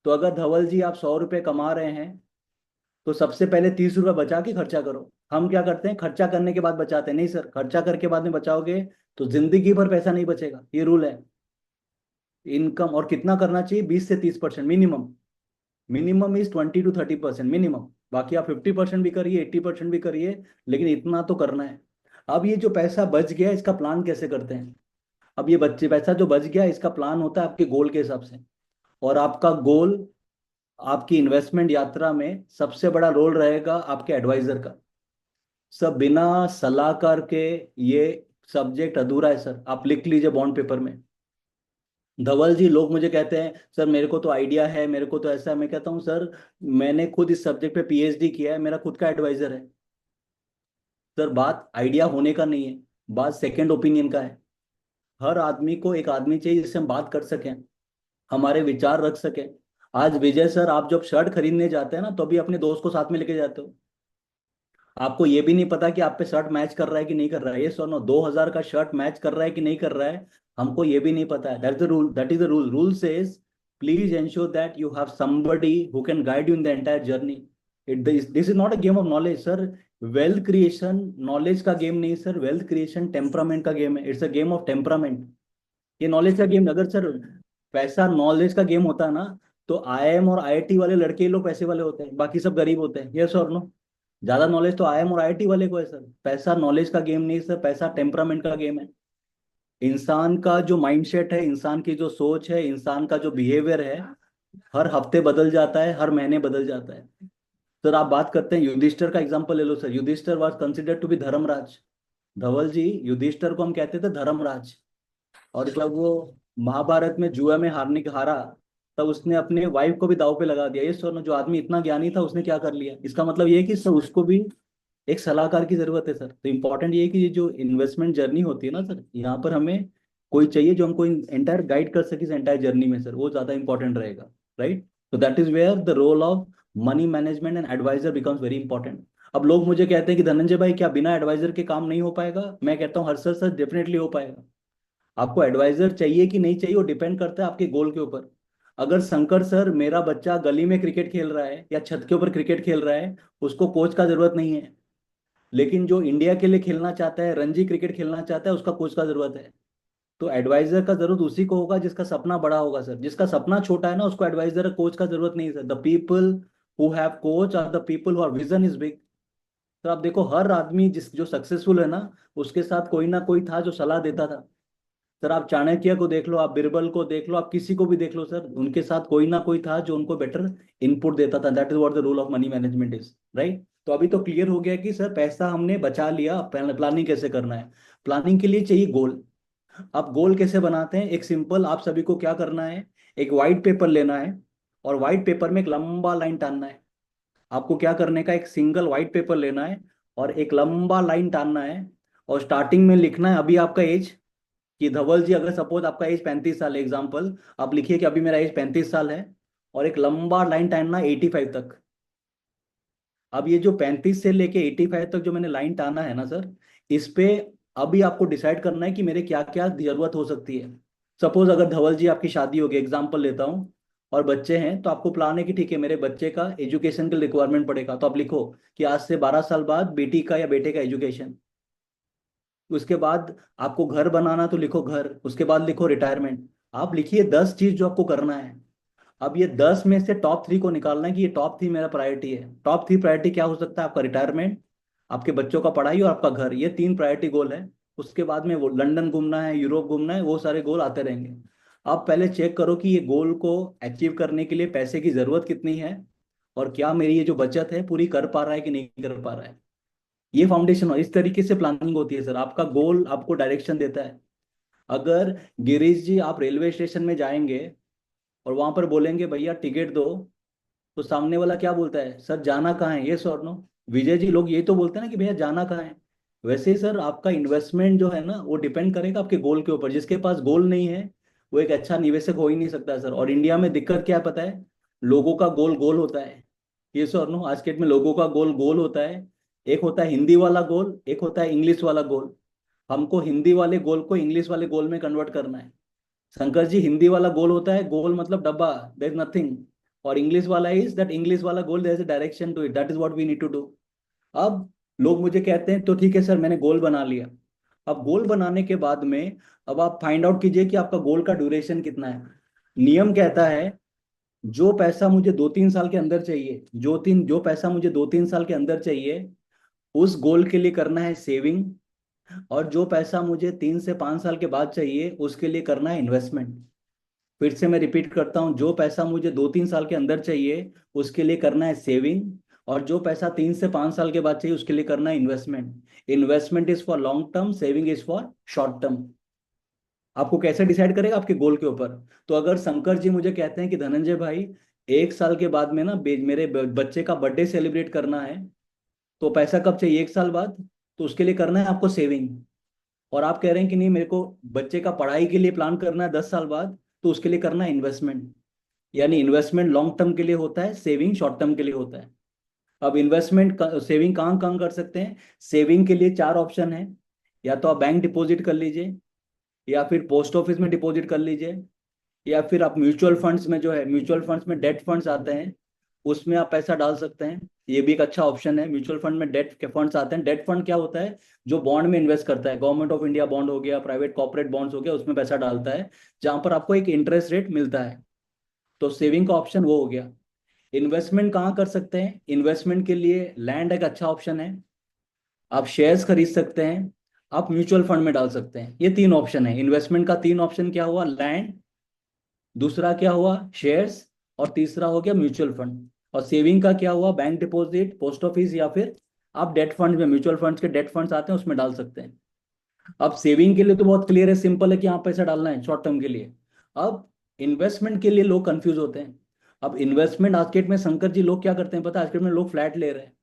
तो अगर धवल जी आप 100 रुपए कमा रहे हैं तो सबसे पहले 30 रुपए बचा के खर्चा करो। हम क्या करते हैं, खर्चा करने के बाद बचाते हैं। नहीं सर, खर्चा करके बाद में बचाओगे तो जिंदगी भर पैसा नहीं बचेगा। ये रूल है। इनकम और कितना करना चाहिए? 20 से 30% minimum. Minimum is 20 to 30% minimum. बाकी आप 50% भी करिए, 80% भी करिए, लेकिन इतना तो करना है। अब ये जो पैसा बच गया इसका प्लान कैसे करते हैं? अब ये बच्चे पैसा जो बच गया इसका प्लान होता है आपके गोल के हिसाब से। और आपका गोल, आपकी इन्वेस्टमेंट यात्रा में सबसे बड़ा रोल रहेगा आपके एडवाइजर का। सब बिना सलाहकार के ये सब्जेक्ट अधूरा है सर। आप लिख लीजिए बॉन्ड पेपर में। धवल जी, लोग मुझे कहते हैं सर मेरे को तो आइडिया है, मेरे को तो ऐसा है। मैं कहता हूँ सर मैंने खुद इस सब्जेक्ट पे पीएचडी किया है, मेरा खुद का एडवाइजर है। सर बात आइडिया होने का नहीं है, बात सेकंड ओपिनियन का है। हर आदमी को एक आदमी चाहिए जिससे हम बात कर सकें, हमारे विचार रख सकें। आज विजय सर, आप जब शर्ट खरीदने जाते हैं ना तो भी अपने दोस्त को साथ में लेके जाते हो। आपको ये भी नहीं पता कि आप पे शर्ट मैच कर रहा है कि नहीं कर रहा है। ये सो नो, 2,000 का शर्ट मैच कर रहा है कि नहीं कर रहा है, हमको ये भी नहीं पता है। That the rule, that is the rule. Rule says please ensure that you have somebody who can guide you in the entire journey. This is not a game of knowledge sir. Wealth creation knowledge का game नहीं sir, wealth creation temperament का game है। It's a game of temperament. ये knowledge का game. अगर sir पैसा knowledge का game होता ना तो आईआईएम और आईआईटी वाले लड़के ही लोग पैसे वाले होते हैं, बाकी सब गरीब होते हैं। यस और नो? ज्यादा नॉलेज तो आईएम और आईआईटी वाले को है सर। पैसा नॉलेज का गेम नहीं सर, पैसा टेम्परामेंट का गेम है। इंसान का जो माइंडसेट है, इंसान की जो सोच है, इंसान का जो बिहेवियर है, हर हफ्ते बदल जाता है, हर महीने बदल जाता है। सर आप बात करते हैं युधिष्ठिर का एग्जाम्पल ले लो sir. Yudhishthir was considered to be Dharmaraj. Dhawal ji, Yudhishthir को हम कहते थे धर्मराज। और जब वो महाभारत में जुआ में हारा, तब उसने अपने वाइफ को भी दांव पे लगा दिया। ये सर, जो आदमी इतना ज्ञानी था उसने क्या कर लिया? इसका मतलब ये है कि सर उसको भी एक सलाहकार की जरूरत है सर। तो इंपॉर्टेंट ये है कि ये जो इन्वेस्टमेंट जर्नी होती है ना सर, यहाँ पर हमें कोई चाहिए जो हमको एंटायर गाइड कर सके इस एंटायर जर्नी में सर, वो ज्यादा इंपॉर्टेंट रहेगा, राइट? तो that is where the role of money management and advisor becomes very important. अब लोग मुझे कहते हैं कि धनंजय भाई क्या बिना एडवाइजर के काम नहीं हो पाएगा? मैं कहता हूँ हर सर डेफिनेटली हो पाएगा। आपको एडवाइजर चाहिए कि नहीं चाहिए वो डिपेंड करता है आपके गोल के ऊपर। अगर शंकर सर, मेरा बच्चा गली में क्रिकेट खेल रहा है या छत के ऊपर क्रिकेट खेल रहा है, उसको कोच का जरूरत नहीं है। लेकिन जो इंडिया के लिए खेलना चाहता है, रणजी क्रिकेट खेलना चाहता है, उसका कोच का जरूरत है। तो एडवाइजर का जरूरत उसी को होगा जिसका सपना बड़ा होगा सर। जिसका सपना छोटा है ना उसको एडवाइजर कोच का जरूरत नहीं है sir. The people who have coach are the people who are vision is big. तो आप देखो हर आदमी जिस जो सक्सेसफुल है ना, उसके साथ कोई ना कोई था जो सलाह देता था। सर आप चाणक्य को देख लो, आप बिरबल को देख लो, आप किसी को भी देख लो सर, उनके साथ कोई ना कोई था जो उनको बेटर इनपुट देता था। That is what the rule of money management is, right. तो अभी तो क्लियर हो गया कि सर पैसा हमने बचा लिया, प्लानिंग कैसे करना है। प्लानिंग के लिए चाहिए गोल। अब गोल कैसे बनाते हैं, एक सिंपल, आप सभी को क्या करना है, एक वाइट पेपर लेना है और वाइट पेपर में एक लंबा लाइन टानना है। आपको क्या करने का, एक सिंगल वाइट पेपर लेना है और एक लंबा लाइन टानना है, और स्टार्टिंग में लिखना है अभी आपका एज, कि धवल जी अगर सपोज आपका एज 35 साल है एग्जाम्पल, आप लिखिए कि अभी मेरा एज 35 साल है, और एक लंबा लाइन टानना 85 तक। अब ये जो 35 से लेके 85 तक जो मैंने लाइन टाना है ना सर, इस पे अभी आपको डिसाइड करना है कि मेरे क्या क्या जरूरत हो सकती है। सपोज अगर धवल जी आपकी शादी होगी, एग्जाम्पल लेता हूँ, और बच्चे हैं, तो आपको प्लान है कि ठीक है मेरे बच्चे का एजुकेशन के रिक्वायरमेंट पड़ेगा, तो आप लिखो कि आज से 12 साल बाद बेटी का या बेटे का एजुकेशन। उसके बाद आपको घर बनाना, तो लिखो घर, उसके बाद लिखो रिटायरमेंट। आप लिखिए 10 चीज जो आपको करना है। अब ये 10 में से टॉप 3 को निकालना है कि ये टॉप 3 मेरा प्रायोरिटी है। टॉप 3 प्रायोरिटी क्या हो सकता है, आपका रिटायरमेंट, आपके बच्चों का पढ़ाई और आपका घर, ये 3 प्रायोरिटी गोल है। उसके बाद में वो लंदन घूमना है, यूरोप घूमना है, वो सारे गोल आते रहेंगे। आप पहले चेक करो कि ये गोल को अचीव करने के लिए पैसे की जरूरत कितनी है, और क्या मेरी ये जो बचत है पूरी कर पा रहा है कि नहीं कर पा रहा है। ये फाउंडेशन हो, इस तरीके से प्लानिंग होती है सर। आपका गोल आपको डायरेक्शन देता है। अगर गिरीश जी आप रेलवे स्टेशन में जाएंगे और वहां पर बोलेंगे भैया टिकट दो, तो सामने वाला क्या बोलता है, सर जाना कहाँ है, ये और नो। विजय जी लोग ये तो बोलते हैं ना कि भैया जाना कहाँ है। वैसे ही सर आपका इन्वेस्टमेंट जो है ना, वो डिपेंड करेगा आपके गोल के ऊपर। जिसके पास गोल नहीं है वो एक अच्छा निवेशक हो ही नहीं सकता सर। और इंडिया में दिक्कत क्या है पता है, लोगों का गोल गोल होता है। ये और नो, आज के डेट में लोगों का गोल गोल होता है। एक होता है हिंदी वाला गोल, एक होता है इंग्लिश वाला गोल। हमको हिंदी वाले गोल को इंग्लिश वाले गोल में कन्वर्ट करना है। शंकर जी हिंदी वाला गोल होता है, गोल मतलब डब्बा, देयर इज नथिंग। और इंग्लिश वाला इज दैट, इंग्लिश वाला goal there is a direction to it, that is what we need to do. अब लोग मुझे कहते हैं तो ठीक है सर मैंने गोल बना लिया। अब गोल बनाने के बाद में अब आप फाइंड आउट कीजिए कि आपका गोल का ड्यूरेशन कितना है। नियम कहता है जो पैसा मुझे 2-3 साल के अंदर चाहिए, जो पैसा मुझे 2-3 साल के अंदर चाहिए, उस गोल के लिए करना है सेविंग। और जो पैसा मुझे 3 से 5 साल के बाद चाहिए, उसके लिए करना है इन्वेस्टमेंट। फिर से मैं रिपीट करता हूँ, जो पैसा मुझे 2-3 साल के अंदर चाहिए, उसके लिए करना है सेविंग। और जो पैसा 3 से 5 साल के बाद चाहिए, उसके लिए करना है investment. Investment is for long term, saving is for short term. आपको कैसे डिसाइड करेगा, आपके गोल के ऊपर। तो अगर शंकर जी मुझे कहते हैं कि धनंजय भाई 1 साल के बाद में ना मेरे बच्चे का बर्थडे सेलिब्रेट करना है, तो पैसा कब चाहिए, 1 साल बाद, तो उसके लिए करना है आपको सेविंग। और आप कह रहे हैं कि नहीं मेरे को बच्चे का पढ़ाई के लिए प्लान करना है 10 साल बाद, तो उसके लिए करना है इन्वेस्टमेंट। यानी इन्वेस्टमेंट लॉन्ग टर्म के लिए होता है, सेविंग शॉर्ट टर्म के लिए होता है। अब इन्वेस्टमेंट सेविंग कहाँ कहाँ कर सकते हैं। सेविंग के लिए 4 ऑप्शन है। या तो आप बैंक डिपॉजिट कर लीजिए, या फिर पोस्ट ऑफिस में डिपॉजिट कर लीजिए, या फिर आप म्यूचुअल फंड्स में, जो है म्यूचुअल फंड्स में डेट फंड्स आते हैं, उसमें आप पैसा डाल सकते हैं। ये भी एक अच्छा ऑप्शन है। म्यूचुअल फंड में डेट के फंड्स आते हैं। डेट फंड क्या होता है, जो बॉन्ड में इन्वेस्ट करता है, गवर्नमेंट ऑफ इंडिया बॉन्ड हो गया, प्राइवेट कॉर्पोरेट बॉन्ड्स हो गया, उसमें पैसा डालता है, जहां पर आपको एक इंटरेस्ट रेट मिलता है। तो सेविंग का ऑप्शन वो हो गया। इन्वेस्टमेंट कहाँ कर सकते हैं, इन्वेस्टमेंट के लिए लैंड एक अच्छा ऑप्शन है। आप शेयर्स खरीद सकते हैं, आप म्यूचुअल फंड में डाल सकते हैं। ये 3 ऑप्शन है इन्वेस्टमेंट का। 3 ऑप्शन क्या हुआ, लैंड, दूसरा क्या हुआ शेयर्स, और तीसरा हो गया म्यूचुअल फंड। और सेविंग का क्या हुआ, बैंक डिपॉजिट, पोस्ट ऑफिस, या फिर आप डेट फंड में, म्यूचुअल फंड्स के डेट फंड्स आते हैं उसमें डाल सकते हैं। अब सेविंग के लिए तो बहुत क्लियर है, सिंपल है कि यहाँ पैसा डालना है शॉर्ट टर्म के लिए। अब इन्वेस्टमेंट के लिए लोग कंफ्यूज होते हैं। अब इन्वेस्टमेंट आज के डेट में शंकर जी लोग क्या करते हैं पता है, आज के डेट में लोग फ्लैट ले रहे हैं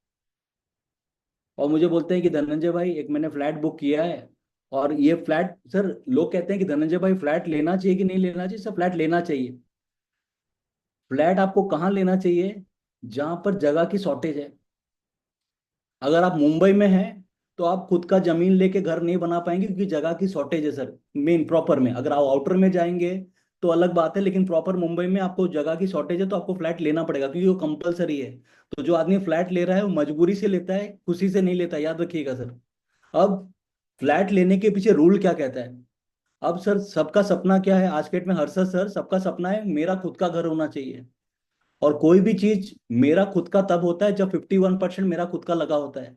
और मुझे बोलते हैं कि धनंजय भाई एक मैंने फ्लैट बुक किया है, और ये फ्लैट, सर लोग कहते हैं कि धनंजय भाई फ्लैट लेना चाहिए कि नहीं लेना चाहिए। सर फ्लैट लेना चाहिए। फ्लैट आपको कहाँ लेना चाहिए, जहां पर जगह की शॉर्टेज है। अगर आप मुंबई में हैं तो आप खुद का जमीन लेके घर नहीं बना पाएंगे, क्योंकि जगह की शॉर्टेज है सर, मेन प्रॉपर में। अगर आप आउटर में जाएंगे तो अलग बात है, लेकिन प्रॉपर मुंबई में आपको जगह की शॉर्टेज है, तो आपको फ्लैट लेना पड़ेगा, क्योंकि वो कंपलसरी है। तो जो आदमी फ्लैट ले रहा है वो मजबूरी से लेता है, खुशी से नहीं लेता, याद रखिएगा सर। अब फ्लैट लेने के पीछे रूल क्या कहता है। अब सर सबका सपना क्या है आज के डेट में, हर्षद सर, सबका सपना है मेरा खुद का घर होना चाहिए। और कोई भी चीज मेरा खुद का तब होता है जब 51% मेरा खुद का लगा होता है।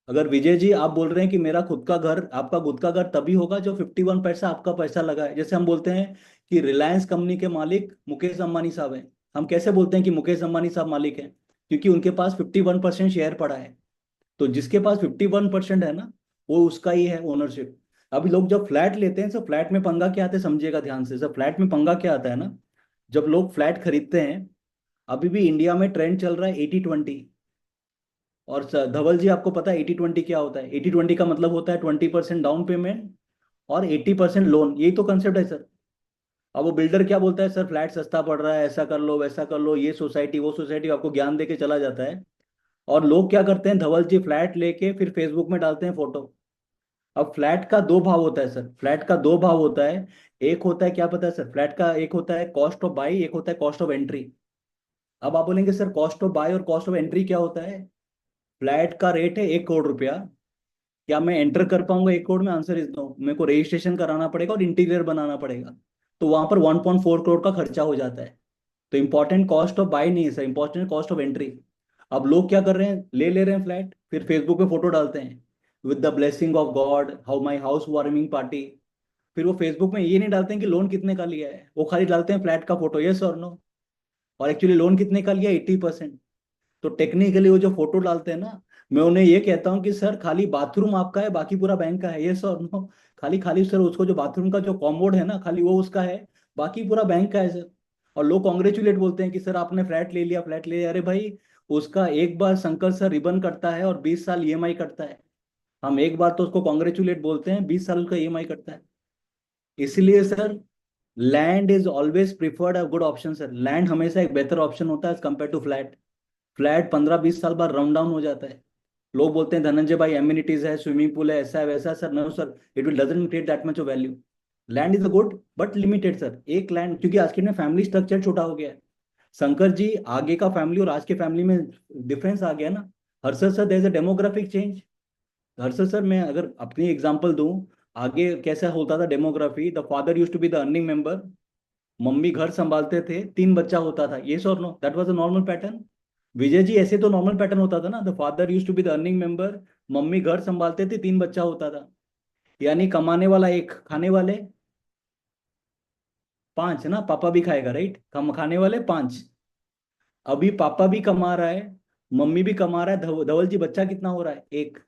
अगर विजय जी आप बोल रहे हैं कि मेरा खुद का घर, आपका खुद का घर तभी होगा जो 51 पैसा आपका पैसा लगा है। जैसे हम बोलते हैं कि रिलायंस कंपनी के मालिक मुकेश अंबानी साहब हैं। हम कैसे बोलते हैं कि मुकेश अंबानी साहब मालिक हैं? क्योंकि उनके पास 51% शेयर पड़ा है। तो जिसके पास 51% है ना, वो उसका ही है ओनरशिप। अभी लोग जब फ्लैट लेते हैं, तो फ्लैट में पंगा क्या आता है समझिएगा ध्यान से। सब फ्लैट में पंगा क्या आता है ना, जब लोग फ्लैट खरीदते हैं, अभी भी इंडिया में ट्रेंड चल रहा है 80-20। और धवल जी आपको पता है 80-20 क्या होता है? 80-20 का मतलब होता है 20% डाउन पेमेंट और 80% लोन। यही तो कंसेप्ट है सर। अब वो बिल्डर क्या बोलता है, सर फ्लैट सस्ता पड़ रहा है, ऐसा कर लो वैसा कर लो, ये सोसाइटी वो सोसाइटी, आपको ज्ञान दे के चला जाता है। और लोग क्या करते हैं, धवल जी फ्लैट लेके फिर फेसबुक में डालते हैं फोटो। अब फ्लैट का दो भाव होता है सर, फ्लैट का दो भाव होता है। एक होता है क्या पता है सर, फ्लैट का एक होता है कॉस्ट ऑफ बाई, एक होता है कॉस्ट ऑफ एंट्री। अब आप बोलेंगे सर कॉस्ट ऑफ बाई और कॉस्ट ऑफ एंट्री क्या होता है? फ्लैट का रेट है 1 करोड़ रुपया, क्या मैं एंटर कर पाऊंगा 1 करोड़ में? Answer is no. मेरे को रजिस्ट्रेशन कराना पड़ेगा और इंटीरियर बनाना पड़ेगा। तो वहां पर 1.4 करोड़ का खर्चा हो जाता है। तो इंपॉर्टेंट कॉस्ट ऑफ बाई नहीं है sir, important cost of entry. अब लोग क्या कर रहे हैं, ले ले रहे हैं फ्लैट, फिर फेसबुक पे फोटो डालते हैं, with the blessing of God how my house warming party. फिर वो फेसबुक में ये नहीं डालते हैं कि लोन कितने का लिया है, वो खाली डालते हैं फ्लैट का फोटो, यस और नो। और एक्चुअली लोन कितने का लिया, 80%। तो टेक्निकली वो जो फोटो डालते हैं ना, मैं उन्हें ये कहता हूँ कि सर खाली बाथरूम आपका है, बाकी पूरा बैंक का है, यस और नो। खाली खाली सर उसको जो बाथरूम का जो कॉमोड है ना, खाली वो उसका है, बाकी पूरा बैंक का है सर। और लोग कॉन्ग्रेचुलेट बोलते हैं कि सर आपने फ्लैट ले लिया, फ्लैट ले लिया। अरे भाई, उसका एक बार शंकर सर रिबन कटता है और 20 साल ईएमआई कटता है। हम एक बार तो उसको कॉन्ग्रेचुलेट बोलते हैं, 20 साल का ईएमआई कटता है। इसलिए sir land is always preferred a good option sir. Land हमेशा एक बेहतर ऑप्शन होता है as compare to flat. Flat 15-20 साल बाद रन डाउन हो जाता है। लोग बोलते हैं धनंजय भाई एम्यूनिटीज है, स्विमिंग पूल है, ऐसा है वैसा है। Sir no sir, it will doesn't create that much of value. Land is a good but limited sir. एक लैंड, क्योंकि आज के में फैमिली स्ट्रक्चर छोटा हो गया है। शंकर जी, आगे का फैमिली और आज के फैमिली में डिफरेंस आ गया ना। Harshad sir, there is a demographic change. Harshad sir, मैं अगर अपनी एग्जांपल दूं, आगे कैसा होता था demography, the father use to be the earning member, mummy घर संभालते थे, 3 बच्चा होता था, ये और no, that was a normal pattern. Vijay ji, ऐसे तो नॉर्मल पैटर्न होता था ना, the father use to be the earning member, mummy घर संभालते थे, 3 बच्चा होता था। यानी कमाने वाला एक, खाने वाले 5 ना, पापा भी खाएगा राइट, कम खाने वाले 5। अभी पापा भी कमा रहा है, मम्मी भी कमा रहा है, धवल जी बच्चा कितना हो रहा है, एक।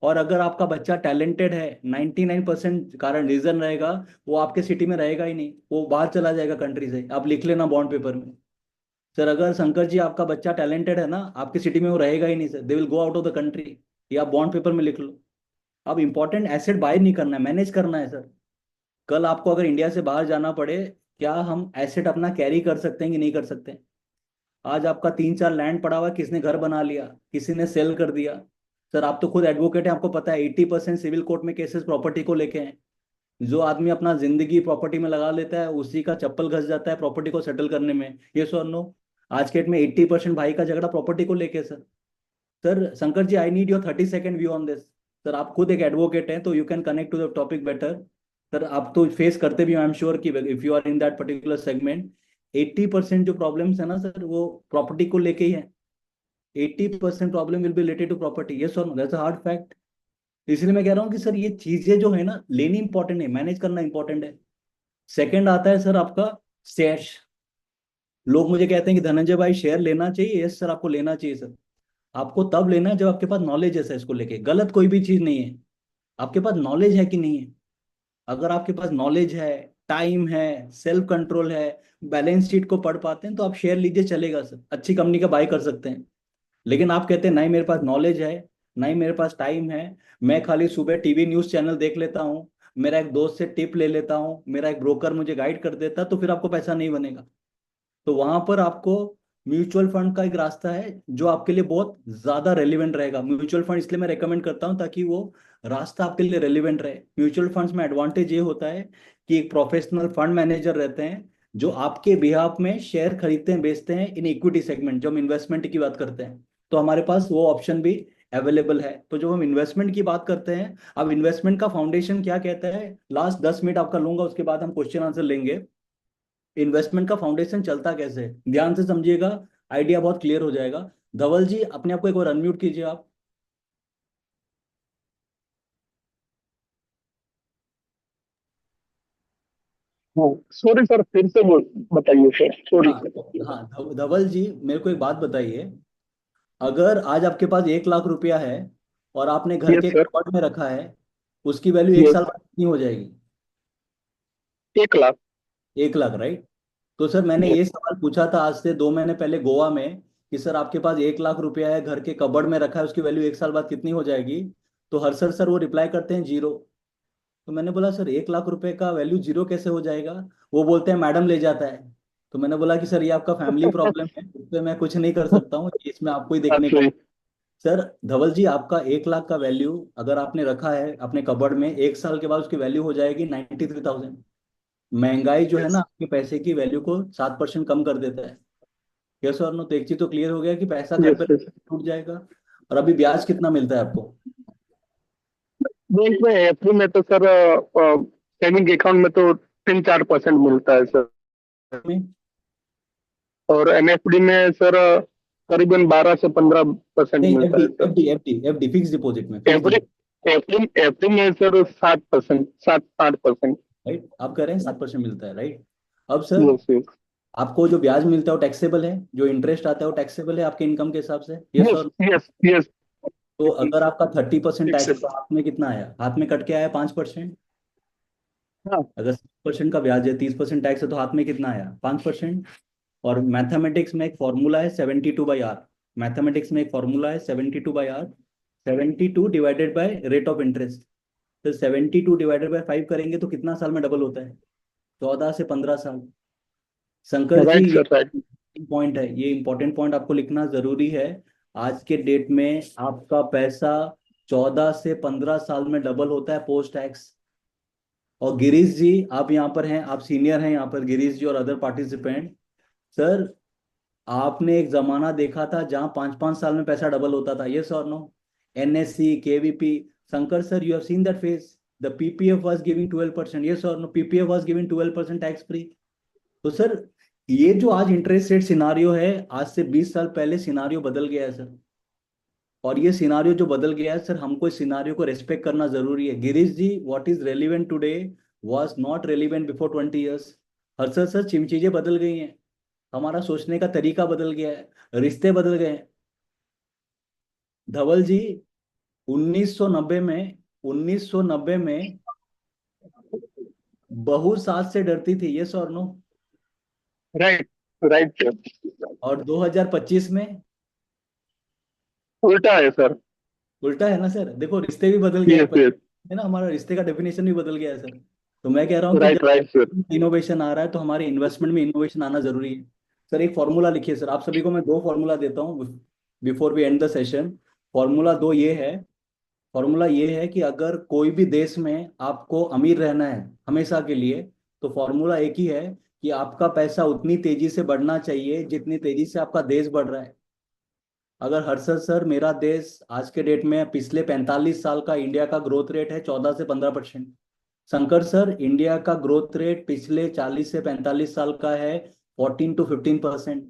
और अगर आपका बच्चा टैलेंटेड है, 99% कारण रीजन रहेगा, वो आपके सिटी में रहेगा ही नहीं, वो बाहर चला जाएगा कंट्री से। आप लिख लेना बॉन्ड पेपर में। सर अगर शंकर जी आपका बच्चा टैलेंटेड है ना, आपकी सिटी में वो रहेगा ही नहीं sir, they will go out of the country. ये आप बॉन्ड पेपर में लिख लो। अब इंपॉर्टेंट एसेट बाय नहीं करना है, मैनेज करना है सर। कल आपको अगर इंडिया से बाहर जाना पड़े, क्या हम एसेट अपना कैरी कर सकते हैं कि नहीं कर सकते? आज आपका 3-4 लैंड पड़ा हुआ है, किसने घर बना लिया, किसी ने सेल कर दिया। सर आप तो खुद एडवोकेट हैं, आपको पता है 80% सिविल कोर्ट में केसेस प्रॉपर्टी को लेके हैं। जो आदमी अपना जिंदगी प्रॉपर्टी में लगा लेता है, उसी का चप्पल घस जाता है प्रॉपर्टी को सेटल करने में, ये सो नो। आज के डेट में 80% भाई का झगड़ा प्रॉपर्टी को लेके है, sir. Sir Shankar ji, I need your 30 second view on this. Sir आप खुद एक एडवोकेट हैं, तो you can connect to the topic better. Sir आप तो फेस करते भी, आई एम श्योर कि if you are in that particular segment, 80% जो प्रॉब्लम्स है ना सर, वो प्रॉपर्टी को लेके ही है। 80% problem will be related to property, yes और no, that's a hard fact. इसलिए मैं कह रहा हूँ कि सर ये चीजें जो है ना, लेनी इंपॉर्टेंट है, मैनेज करना इंपॉर्टेंट है। सेकंड आता है सर आपका शेयर। लोग मुझे कहते हैं कि धनंजय भाई शेयर लेना चाहिए, यस सर आपको लेना चाहिए सर। आपको तब लेना है जब आपके पास नॉलेज है सर, इसको लेके गलत कोई भी चीज नहीं है। आपके पास नॉलेज है कि नहीं है? अगर आपके पास नॉलेज है, टाइम है, सेल्फ कंट्रोल है, बैलेंस शीट को पढ़ पाते हैं, तो आप शेयर लीजिए, चलेगा सर, अच्छी कंपनी का बाय कर सकते हैं। लेकिन आप कहते हैं नहीं मेरे पास नॉलेज है, नहीं मेरे पास टाइम है, मैं खाली सुबह टीवी न्यूज चैनल देख लेता हूँ, मेरा एक दोस्त से टिप ले लेता हूँ, मेरा एक ब्रोकर मुझे गाइड कर देता, तो फिर आपको पैसा नहीं बनेगा। तो वहां पर आपको म्यूचुअल फंड का एक रास्ता है जो आपके लिए बहुत ज्यादा रेलिवेंट रहेगा। म्यूचुअल फंड इसलिए मैं रेकमेंड करता हूं ताकि वो रास्ता आपके लिए रेलिवेंट रहे। म्यूचुअल फंड्स में एडवांटेज ये होता है कि एक प्रोफेशनल फंड मैनेजर रहते हैं जो आपके बिहाफ में शेयर खरीदते हैं, बेचते हैं इन इक्विटी सेगमेंट, जो हम इन्वेस्टमेंट की बात करते हैं। तो हमारे पास वो ऑप्शन भी अवेलेबल है। तो जब हम इन्वेस्टमेंट की बात करते हैं, अब इन्वेस्टमेंट का फाउंडेशन क्या कहता है, लास्ट 10 मिनट आपका लूंगा, उसके बाद हम क्वेश्चन आंसर लेंगे। इन्वेस्टमेंट का फाउंडेशन चलता कैसे है, ध्यान से समझिएगा, आइडिया बहुत क्लियर हो जाएगा। धवल जी अपने आप को एक बार अनम्यूट कीजिए आप। हाँ सॉरी सर, फिर से बताइए सर, सॉरी हाँ सर। हाँ, धवल जी मेरे को एक बात बताइए। अगर आज आपके पास 1 लाख रुपया है और आपने घर यस के सर। कबर्ड में रखा है, उसकी वैल्यू एक यस। साल बाद कितनी हो जाएगी? 1 लाख। 1 लाख, राइट? तो सर मैंने यस। ये सवाल पूछा था आज से 2 महीने पहले गोवा में कि सर आपके पास 1 लाख रुपया है, घर के कबर्ड में रखा है, उसकी वैल्यू एक साल बाद कितनी हो जाएगी? तो हर सर वो रिप्लाई करते हैं जीरो। तो मैंने बोला सर 1 लाख रुपए का वैल्यू जीरो कैसे हो जाएगा? वो बोलते हैं मैडम ले जाता है। तो मैंने बोला कि सर ये आपका फैमिली प्रॉब्लम है, इस पे मैं कुछ नहीं कर सकता हूँ, ये इसमें आपको ही देखने अच्छा का। जी। सर धवल जी, आपका 1 लाख का वैल्यू अगर आपने रखा है अपने कबर्ड में, एक साल के बाद उसकी वैल्यू हो जाएगी 93,000। महंगाई जो है ना यस। आपके पैसे की वैल्यू को 7% कम कर देता है। यस और नो? तो एक चीज तो क्लियर हो गया कि पैसा घर पे यस। यस। टूट जाएगा। और अभी ब्याज कितना मिलता है आपको? बैंक में एफडी में तो सर, सेविंग अकाउंट में तो 3-4% मिलता है सर। में और एनएफडी में सर करीबन 12 से 15% नहीं, मिलता एफडी है sir. FD FD FD fix deposit में, fix FD deposit. FD FD में सर 7%, 7-8%। राइट, आप कह रहे हैं 7% मिलता है, राइट? अब सर यस यस। आपको जो ब्याज मिलता है वो टैक्सेबल है, जो इंटरेस्ट आता है वो टैक्सेबल है आपके इनकम के हिसाब से, यस यस और? Yes yes. तो अगर आपका 30% ठीक टैक्स से। है तो हाथ में कितना आया? हाथ में कट के आया 5%। हाँ। अगर 6% का ब्याज है, 30% टैक्स है, तो हाथ में कितना आया? 5%। और मैथमेटिक्स में एक फॉर्मूला है 72/R। मैथमेटिक्स में एक फॉर्मूला है 72/R। 72 divided by rate of interest. तो 72 डिवाइडेड बाय 5 करेंगे तो कितना साल में डबल होता है? 14 से 15 साल। शंकर जी राइट ये सर, राइट। पॉइंट है, ये इंपॉर्टेंट पॉइंट आपको लिखना जरूरी है। आज के डेट में आपका पैसा 14 से 15 साल में डबल होता है पोस्ट टैक्स। और गिरीश जी आप यहाँ पर हैं, आप सीनियर हैं यहाँ पर, गिरीश जी और अदर पार्टिसिपेंट। सर आपने एक जमाना देखा था जहां 5-5 साल में पैसा डबल होता था, यस और no? NSC, KVP. Shankar sir, you have seen that face. The PPF was giving 12%, yes और no? PPF was giving 12% tax free. तो सर ये जो आज इंटरेस्ट रेट सिनारियो है, आज से 20 साल पहले सिनारियो बदल गया है सर। और ये सिनारियो जो बदल गया है सर, हमको इस सिनारियो को रेस्पेक्ट करना जरूरी है। Girish ji, what is relevant today was not relevant before 20 years. हर सर सर चीजें बदल गई हैं, हमारा सोचने का तरीका बदल गया है, रिश्ते बदल गए हैं। धवल जी 1990 में, 1990 में बहू सास से डरती थी, यस और नो? राइट। Right sir. और 2025 में उल्टा है सर। उल्टा है ना सर? देखो रिश्ते भी बदल गए हैं, यस यस। है ना? हमारा रिश्ते का डेफिनेशन भी बदल गया है सर। तो मैं कह रहा हूँ कि राइट राइट सर। जब इनोवेशन आ रहा है तो हमारे इन्वेस्टमेंट में इनोवेशन आना जरूरी है। सर एक फॉर्मूला लिखिए सर, आप सभी को मैं दो फॉर्मूला देता हूँ before we end the session. Formula दो ये है, फॉर्मूला ये है कि अगर कोई भी देश में आपको अमीर रहना है हमेशा के लिए, तो फॉर्मूला एक ही है कि आपका पैसा उतनी तेजी से बढ़ना चाहिए जितनी तेजी से आपका देश बढ़ रहा है। अगर हर्षद सर, मेरा देश आज के डेट में पिछले 45 साल का इंडिया का ग्रोथ रेट है 14 से 15%। शंकर सर, इंडिया का ग्रोथ रेट पिछले 40 से 45 साल का है 14 to 15%।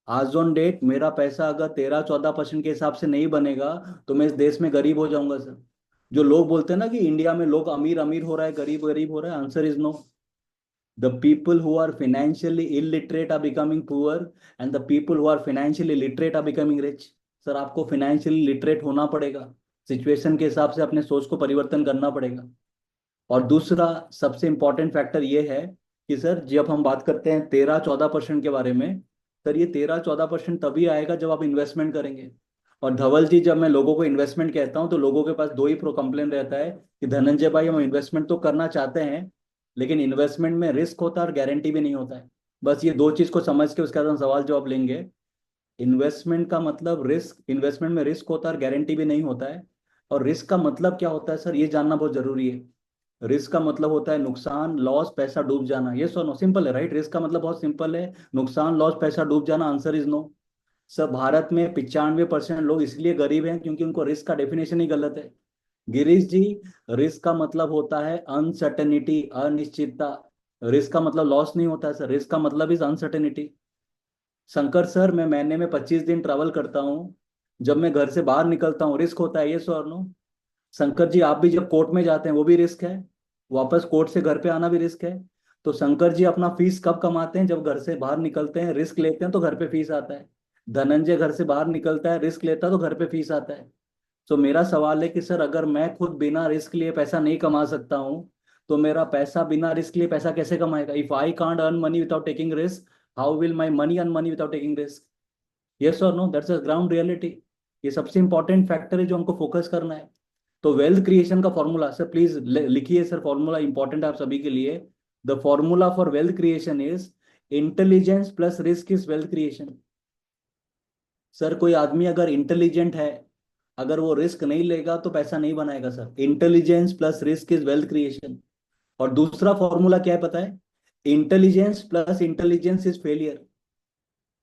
आज ऑन डेट मेरा पैसा अगर 13-14% के हिसाब से नहीं बनेगा तो मैं इस देश में गरीब हो जाऊंगा सर। जो लोग बोलते हैं ना कि इंडिया में लोग अमीर अमीर हो रहा है, गरीब गरीब हो रहा है, answer is no. The people who are financially illiterate are becoming poor, and the people who are financially literate are becoming rich. Sir आपको financially literate होना पड़ेगा, सिचुएशन के हिसाब से अपने सोच को परिवर्तन करना पड़ेगा। और दूसरा सबसे इंपॉर्टेंट फैक्टर ये है कि सर जब हम बात करते हैं 13-14% के बारे में, सर ये 13-14% तभी आएगा जब आप इन्वेस्टमेंट करेंगे। और धवल जी, जब मैं लोगों को इन्वेस्टमेंट कहता हूँ तो लोगों के पास दो ही प्रो कंप्लेन रहता है कि धनंजय भाई हम इन्वेस्टमेंट तो करना चाहते हैं, लेकिन इन्वेस्टमेंट में रिस्क होता है और गारंटी भी नहीं होता है। बस ये दो चीज को समझ के उसके बाद हम सवाल जवाब लेंगे। इन्वेस्टमेंट का मतलब रिस्क, इन्वेस्टमेंट में रिस्क होता है और गारंटी भी नहीं होता है। और रिस्क का मतलब क्या होता है सर, ये जानना बहुत जरूरी है। रिस्क का मतलब होता है नुकसान, लॉस, पैसा डूब जाना, ये सो नो? सिंपल है, राइट? रिस्क का मतलब बहुत सिंपल है, नुकसान, लॉस, पैसा डूब जाना, answer is no. Sir Bharat में 95% लोग इसलिए गरीब हैं क्योंकि उनको रिस्क का डेफिनेशन ही गलत है। गिरीश जी, रिस्क का मतलब होता है अनसर्टेनिटी, अनिश्चितता। रिस्क का मतलब लॉस नहीं होता है सर, रिस्क का मतलब इज अनसर्टेनिटी। शंकर सर, मैं महीने में 25 दिन ट्रैवल करता हूँ, जब मैं घर से बाहर निकलता हूँ रिस्क होता है, ये सो और नो? शंकर जी आप भी जब कोर्ट में जाते हैं वो भी रिस्क है, वापस कोर्ट से घर पे आना भी रिस्क है। तो शंकर जी अपना फीस कब कमाते हैं? जब घर से बाहर निकलते हैं, रिस्क लेते हैं तो घर पे फीस आता है। धनंजय घर से बाहर निकलता है, रिस्क लेता है तो घर पे फीस आता है। तो मेरा सवाल है कि सर अगर मैं खुद बिना रिस्क लिए पैसा नहीं कमा सकता हूँ, तो मेरा पैसा बिना रिस्क लिए पैसा कैसे कमाएगा? If I can't earn money without taking risk, how will my money earn money without taking risk? Yes और no? That's a ground reality. ये सबसे इंपॉर्टेंट फैक्टर है जो हमको फोकस करना है। तो वेल्थ क्रिएशन का फॉर्मूला सर प्लीज लिखिए सर, फॉर्मूला इंपॉर्टेंट है आप सभी के लिए। The formula for wealth creation is intelligence plus risk is wealth creation. Sir कोई आदमी अगर इंटेलिजेंट है, अगर वो रिस्क नहीं लेगा तो पैसा नहीं बनाएगा sir. Intelligence plus risk is wealth creation. और दूसरा फॉर्मूला क्या है पता है? Intelligence plus intelligence is failure.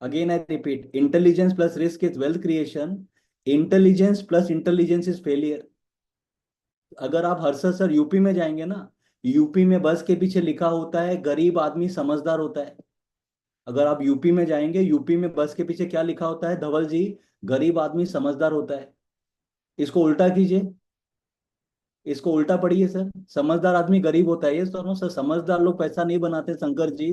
Again I repeat, intelligence plus risk is wealth creation, intelligence plus intelligence is failure. अगर आप हर्षद सर यूपी में जाएंगे ना, यूपी में बस के पीछे लिखा होता है गरीब आदमी समझदार होता है। अगर आप यूपी में जाएंगे, यूपी में बस के पीछे क्या लिखा होता है धवल जी? गरीब आदमी समझदार होता है। इसको उल्टा कीजिए, इसको उल्टा पढ़िए सर, समझदार आदमी गरीब होता है। ये दोनों सर, समझदार लोग पैसा नहीं बनाते शंकर जी।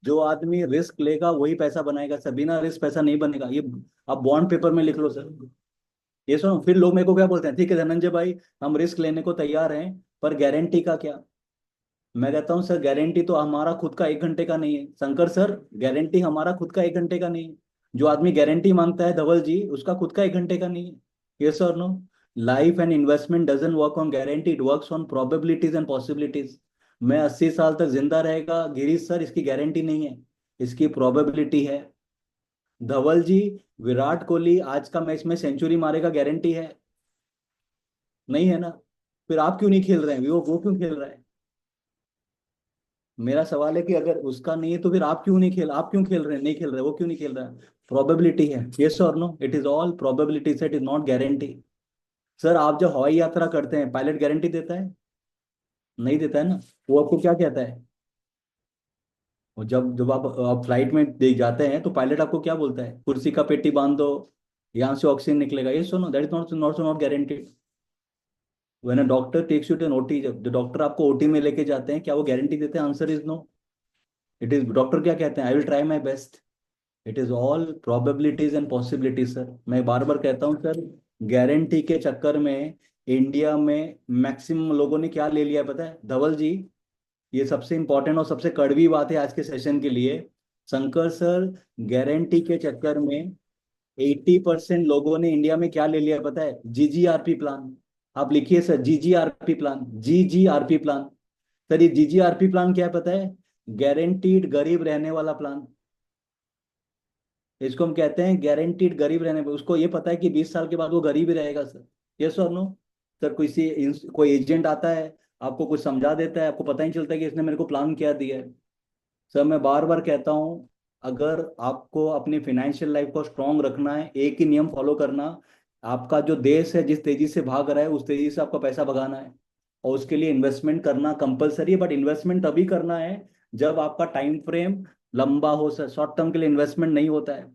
जो आदमी रिस्क लेगा वही पैसा बनाएगा सर, बिना रिस्क पैसा नहीं बनेगा। ये आप बॉन्ड पेपर में लिख लो सर। ये सुनो, फिर लोग मेरे को क्या बोलते हैं, ठीक है धनंजय भाई हम रिस्क लेने को तैयार हैं, पर गारंटी का क्या? मैं कहता हूँ सर गारंटी तो हमारा खुद का 1 घंटे का नहीं है शंकर सर, गारंटी हमारा खुद का 1 घंटे का नहीं है। जो आदमी गारंटी मांगता है धवल जी, उसका खुद का 1 घंटे का नहीं है। यस और no? Life and investment doesn't work on guarantee, it works on probabilities and possibilities. मैं 80 साल तक जिंदा रहेगा गिरीश सर, इसकी गारंटी नहीं है, इसकी प्रोबेबिलिटी है। धवल जी, विराट कोहली आज का मैच में सेंचुरी मारेगा, गारंटी है? नहीं है ना? फिर आप क्यों नहीं खेल रहे हैं? वो क्यों खेल रहा है? मेरा सवाल है कि अगर उसका नहीं है तो फिर आप क्यों खेल रहे हैं? नहीं खेल रहे, वो क्यों नहीं खेल रहा है? प्रोबेबिलिटी है। यस और no? It is all probability, it is not guarantee. Sir आप जब हवाई यात्रा करते हैं, पायलट गारंटी देता है? नहीं देता है ना? वो आपको क्या कहता है? और जब आप फ्लाइट में देख जाते हैं तो पायलट आपको क्या बोलता है? कुर्सी का पेटी बांध दो, यहाँ से ऑक्सीजन निकलेगा। ये सुनो, that is not not not guaranteed. When a doctor takes you to an OT, जब डॉक्टर आपको ओटी में लेके जाते हैं, क्या वो गारंटी देते हैं? Answer is no. It is, doctor क्या कहते हैं? I will try my best. It is all probabilities and possibilities sir. मैं बार बार कहता हूँ सर, गारंटी के चक्कर में इंडिया में मैक्सिमम लोगों ने क्या ले लिया है पता है धवल जी? ये सबसे इंपॉर्टेंट और सबसे कड़वी बात है आज के सेशन के लिए। शंकर सर, गारंटी के चक्कर में 80% लोगों ने इंडिया में क्या ले लिया है पता है? जीजीआरपी प्लान। आप लिखिए सर, जीजीआरपी प्लान, जीजीआरपी प्लान। सर ये जीजीआरपी प्लान क्या है पता है? गारंटीड गरीब रहने वाला प्लान। इसको हम कहते हैं गारंटीड गरीब रहने पे। उसको ये पता है कि 20 साल के बाद वो गरीब ही रहेगा सर। यस और नो? सर कोई एजेंट आता है, आपको कुछ समझा देता है, आपको पता ही नहीं चलता कि इसने मेरे को प्लान क्या दिया है। सर मैं बार बार कहता हूँ, अगर आपको अपनी फाइनेंशियल लाइफ को स्ट्रांग रखना है, एक ही नियम फॉलो करना। आपका जो देश है जिस तेजी से भाग रहा है, उस तेजी से आपका पैसा भगाना है। और उसके लिए इन्वेस्टमेंट करना कंपलसरी है, बट इन्वेस्टमेंट तभी करना है जब आपका टाइम फ्रेम लंबा हो सर। शॉर्ट टर्म के लिए इन्वेस्टमेंट नहीं होता है।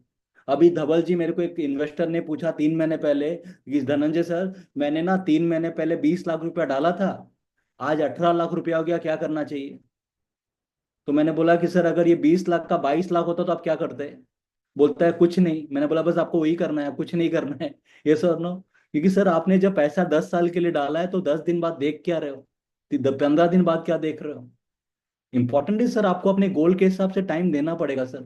अभी धवल जी, मेरे को एक इन्वेस्टर ने पूछा 3 महीने पहले कि धनंजय सर, मैंने ना 3 महीने पहले 20 लाख रुपया डाला था, आज 18 लाख रुपया हो गया, क्या करना चाहिए? तो मैंने बोला कि सर अगर ये 20 लाख का 22 लाख होता तो आप क्या करते? बोलता है कुछ नहीं। मैंने बोला बस आपको वही करना है, कुछ नहीं करना है। ये सर नो? क्योंकि सर आपने जब पैसा 10 साल के लिए डाला है तो 10 दिन बाद देख क्या रहे हो? 15 दिन बाद क्या देख रहे हो? इंपॉर्टेंट है सर, आपको अपने गोल के हिसाब से टाइम देना पड़ेगा सर।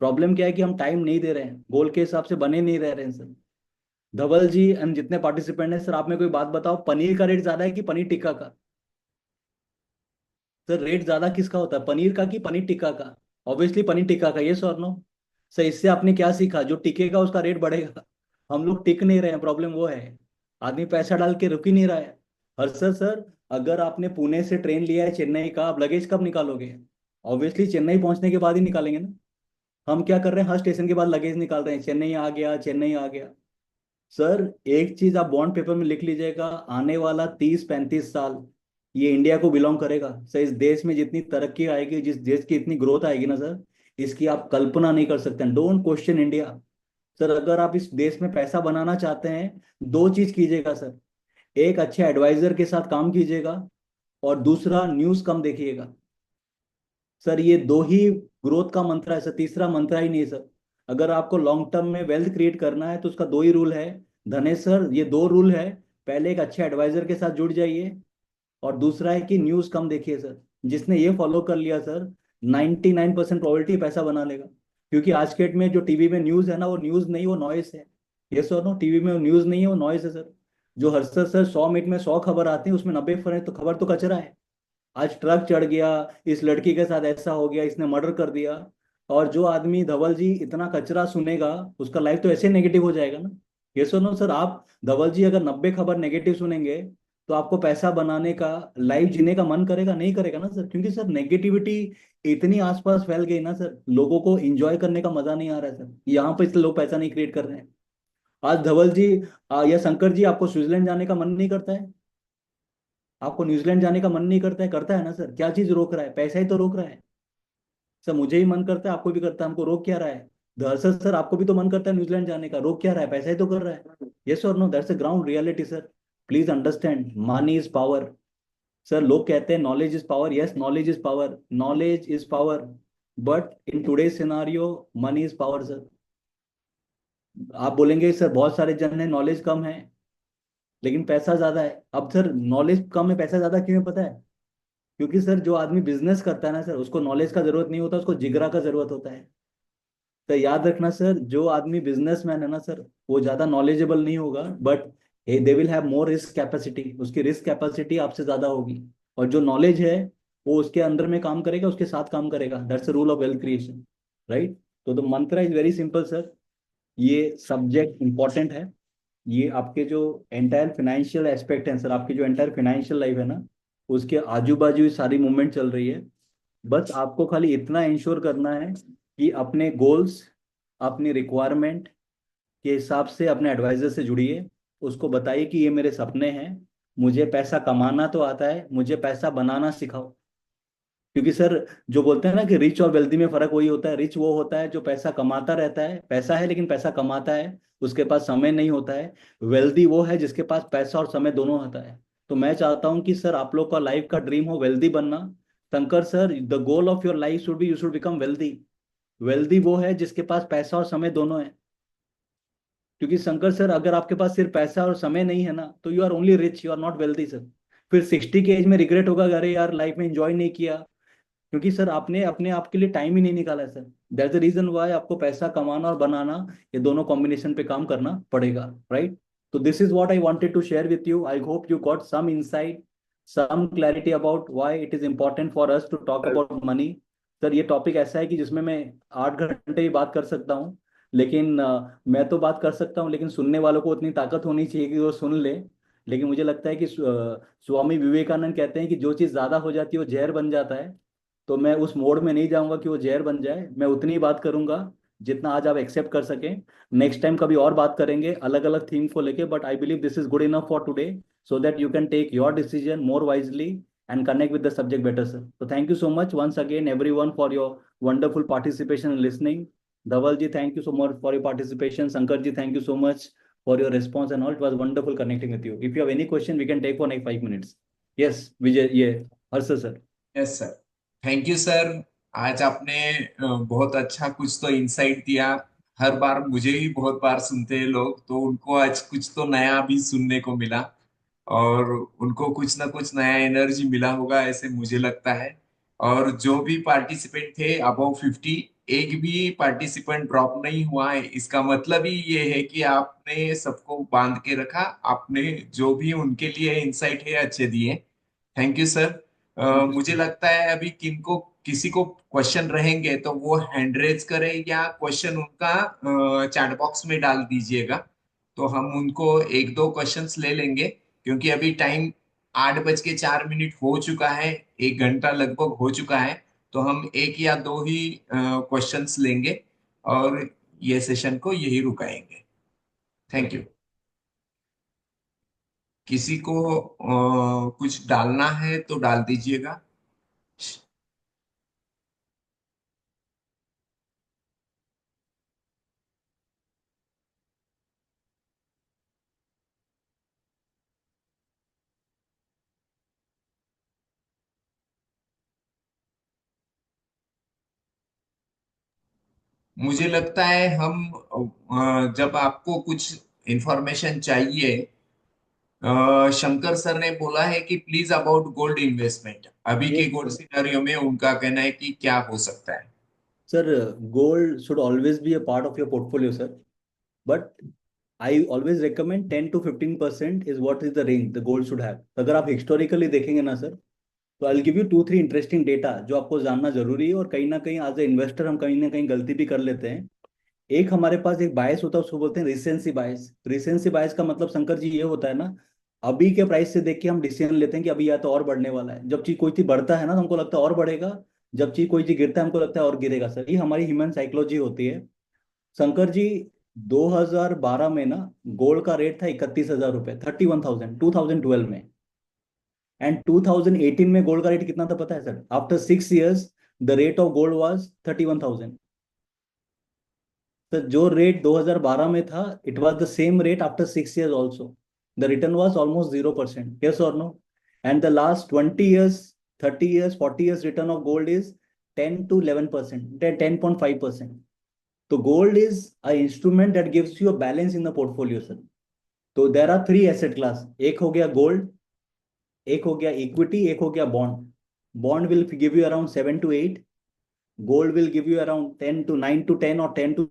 प्रॉब्लम क्या है कि हम टाइम नहीं दे रहे हैं, गोल के हिसाब से बने नहीं रह रहे हैं सर। धवल जी एंड जितने पार्टिसिपेंट हैं सर, आप में कोई बात बताओ, पनीर का रेट ज्यादा है कि पनीर टिक्का का? सर रेट ज्यादा किसका होता है, पनीर का कि पनीर टिक्का का? ऑब्वियसली पनीर टिक्का का। ये सर नो? सर इससे आपने क्या सीखा? जो टिकेगा उसका रेट बढ़ेगा। हम लोग टिक नहीं रहे हैं, प्रॉब्लम वो है। आदमी पैसा डाल के रुक ही नहीं रहा है। हर्षद सर, अगर आपने पुणे से ट्रेन लिया है चेन्नई का, आप लगेज कब निकालोगे? ऑब्वियसली चेन्नई पहुंचने के बाद ही निकालेंगे ना। हम क्या कर रहे हैं, हर स्टेशन के बाद लगेज निकाल रहे हैं, चेन्नई आ गया, चेन्नई आ गया। सर एक चीज आप बॉन्ड पेपर में लिख लीजिएगा, आने वाला 30-35 साल ये इंडिया को बिलोंग करेगा सर। इस देश में जितनी तरक्की आएगी, जिस देश की इतनी ग्रोथ आएगी ना सर, इसकी आप कल्पना नहीं कर सकते। Don't question India. सर अगर आप इस देश में पैसा बनाना चाहते हैं, 2 चीज कीजिएगा सर। एक, अच्छे एडवाइजर के साथ काम कीजिएगा, और दूसरा, न्यूज कम देखिएगा। सर ये दो ही ग्रोथ का मंत्र है सर, तीसरा मंत्र ही नहीं है सर। अगर आपको लॉन्ग टर्म में वेल्थ क्रिएट करना है तो उसका दो ही रूल है धनेश सर, ये दो रूल है। पहले एक अच्छे एडवाइजर के साथ जुड़ जाइए, और दूसरा है कि न्यूज कम देखिए सर। जिसने ये फॉलो कर लिया सर, 99% प्रोबेबिलिटी पैसा बना लेगा। क्योंकि आज के डेट में जो टीवी में न्यूज है ना, वो न्यूज नहीं, वो नॉइस है। ये सर नो, टीवी में न्यूज नहीं है, वो नॉइस है सर। जो हर सर 100 मिनट में 100 खबर आती है, उसमें 90 तो खबर तो कचरा है। आज ट्रक चढ़ गया, इस लड़की के साथ ऐसा हो गया, इसने मर्डर कर दिया। और जो आदमी धवल जी इतना कचरा सुनेगा, उसका लाइफ तो ऐसे नेगेटिव हो जाएगा ना। ये सुनो सर, आप धवल जी अगर 90 खबर नेगेटिव सुनेंगे, तो आपको पैसा बनाने का, लाइफ जीने का मन करेगा नहीं करेगा ना सर? क्योंकि सर नेगेटिविटी इतनी आसपास फैल गई ना सर, लोगों को एंजॉय करने का मजा नहीं आ रहा है सर, यहाँ पे इसलिए लोग पैसा नहीं क्रिएट कर रहे हैं। आज धवल जी या शंकर जी, आपको स्विट्जरलैंड जाने का मन नहीं करता है? आपको न्यूजीलैंड जाने का मन नहीं करता है? करता है ना सर? क्या चीज रोक रहा है? पैसा ही तो रोक रहा है सर। मुझे ही मन करता है, आपको भी करता है, हमको रोक क्या रहा है? दरअसल सर आपको भी तो मन करता है न्यूजीलैंड जाने का, रोक क्या रहा है? पैसा ही तो कर रहा है। यस और no, that's a ground reality sir. Please understand, money is power. Sir लोग कहते हैं knowledge is power, yes knowledge is power, knowledge is power. But in today scenario, money is power sir. आप बोलेंगे sir बहुत सारे जन है, knowledge कम है लेकिन पैसा ज्यादा है। अब सर नॉलेज कम है, पैसा ज्यादा क्यों है पता है? क्योंकि सर जो आदमी बिजनेस करता है ना सर, उसको नॉलेज का जरूरत नहीं होता, उसको जिगरा का जरूरत होता है। तो याद रखना सर, जो आदमी बिजनेसमैन है ना सर, वो ज्यादा नॉलेजेबल नहीं होगा, but they will have more risk capacity, उसकी रिस्क कैपेसिटी आपसे ज्यादा होगी। और जो नॉलेज है, वो उसके अंदर में काम करेगा, उसके साथ काम करेगा। That's the rule of wealth creation, right? तो द मंत्र इज वेरी सिंपल सर। ये सब्जेक्ट इंपॉर्टेंट है। ये आपके जो एंटायर फाइनेंशियल एस्पेक्ट है सर, आपकी जो एंटायर फाइनेंशियल लाइफ है ना, उसके आजू बाजू सारी मूवमेंट चल रही है। बस आपको खाली इतना इंश्योर करना है कि अपने गोल्स, अपनी रिक्वायरमेंट के हिसाब से अपने एडवाइजर से जुड़िए। उसको बताइए कि ये मेरे सपने हैं, मुझे पैसा कमाना तो आता है, मुझे पैसा बनाना सिखाओ। क्योंकि सर जो बोलते हैं ना कि रिच और वेल्दी में फर्क वही होता है। रिच वो होता है जो पैसा कमाता रहता है, पैसा है लेकिन पैसा कमाता है, उसके पास समय नहीं होता है। वेल्दी वो है जिसके पास पैसा और समय दोनों होता है। तो मैं चाहता हूँ कि सर आप लोग का लाइफ का ड्रीम हो वेल्दी बनना। Shankar sir, the goal of your life should be you should become wealthy. Wealthy वो है जिसके पास पैसा और समय दोनों है। क्योंकि शंकर सर, अगर आपके पास सिर्फ पैसा और समय नहीं है ना, तो you are only rich, you are not wealthy sir. फिर 60 के एज में रिग्रेट होगा कि अरे यार लाइफ में एंजॉय नहीं किया। क्योंकि सर आपने अपने आप के लिए टाइम ही नहीं निकाला है sir. That's the reason why आपको पैसा कमाना और बनाना, ये दोनों कॉम्बिनेशन पे काम करना पड़ेगा, राइट? तो this is what I wanted to share with you. I hope you got some insight, some clarity about why it is important for us to talk about money. Sir ये topic ऐसा है कि जिसमें मैं 8 घंटे ही बात कर सकता हूँ। लेकिन मैं तो बात कर सकता हूँ, लेकिन सुनने वालों को उतनी ताकत होनी चाहिए कि वो सुन ले। लेकिन मुझे लगता है कि स्वामी विवेकानंद कहते हैं कि जो चीज़ ज़्यादा हो जाती है वो जहर बन जाता है। तो मैं उस मोड में नहीं जाऊंगा कि वो जहर बन जाए। मैं उतनी ही बात करूंगा जितना आज आप एक्सेप्ट कर सकें। नेक्स्ट टाइम कभी और बात करेंगे अलग अलग थीम को लेके, but I believe this is good enough for today, so that you can take your decision more wisely and connect with the subject better sir. तो thank you so much once again everyone for your wonderful participation and listening. Dhawal ji, thank you so much for your participation. Shankar ji, thank you so much for your response and all. It was wonderful connecting with you. If you have any question, we can take for next 5 minutes. Yes, Vijay, yeah, Harsha sir. Yes sir, thank you sir. आज आपने बहुत अच्छा कुछ तो insight दिया। हर बार मुझे ही बहुत बार सुनते हैं लोग, तो उनको आज कुछ तो नया भी सुनने को मिला, और उनको कुछ ना कुछ नया एनर्जी मिला होगा ऐसे मुझे लगता है। और जो भी पार्टिसिपेंट थे अबव 50, एक भी पार्टिसिपेंट ड्रॉप नहीं हुआ है, इसका मतलब ही ये है कि आपने सबको बांध के रखा। आपने जो भी उनके लिए इंसाइट है अच्छे दिए। Thank you sir. Thank you, मुझे sir. लगता है अभी किनको किसी को क्वेश्चन रहेंगे तो वो हैंड रेज करें, या क्वेश्चन उनका चैट बॉक्स में डाल दीजिएगा, तो हम उनको एक दो क्वेश्चंस ले लेंगे। क्योंकि अभी टाइम 8:04 हो चुका है, 1 घंटा लगभग हो चुका है। तो हम एक या दो ही क्वेश्चंस लेंगे, और ये सेशन को यही रुकाएंगे। Thank you. Okay. किसी को कुछ डालना है तो डाल दीजिएगा। मुझे लगता है हम जब आपको कुछ इंफॉर्मेशन चाहिए, शंकर सर ने बोला है कि प्लीज अबाउट गोल्ड इन्वेस्टमेंट, अभी के यस गोल्ड सर। सिनेरियो में उनका कहना है कि क्या हो सकता है। Sir, gold should always be a part of your portfolio sir, but I always recommend 10 to 15% is what is the range the gold should have. अगर आप हिस्टोरिकली देखेंगे ना सर, तो I give you 2 3 interesting data जो आपको जानना जरूरी है, और कहीं ना कहीं एज ए इन्वेस्टर हम कहीं ना कहीं गलती भी कर लेते हैं। एक हमारे पास एक बायस होता है, उसको बोलते हैं रिसेंसी बायस। रिसेंसी बायस का मतलब शंकर जी ये होता है ना, अभी के प्राइस से देख के हम डिसीजन लेते हैं कि अभी या तो और बढ़ने वाला है। जब चीज कोई चीज बढ़ता है ना, तो हमको लगता है और बढ़ेगा। जब चीज कोई चीज गिरता है, हमको लगता है और गिरेगा सर। ये हमारी ह्यूमन साइकोलॉजी होती है। शंकर जी, 2012 में ना गोल्ड का रेट था 31,000 रुपए, 31,000, 2012 में। एंड 2018 में गोल्ड का रेट कितना था पता है sir? After 6 years the rate of gold was 31,000। तो जो रेट 2012 में था, it was the same rate after 6 years also. The return was almost 0%, yes और no? And the last 20 years, 30 years, 40 years return of gold is 10 to 11%, 10.5%। तो gold is a instrument that gives you a balance in the portfolio sir. तो there are 3 asset class, एक हो गया gold, एक हो गया equity, एक हो गया bond. Bond will give you around 7 to 8, gold will give you around 10 to 9 to 10, और 10 to।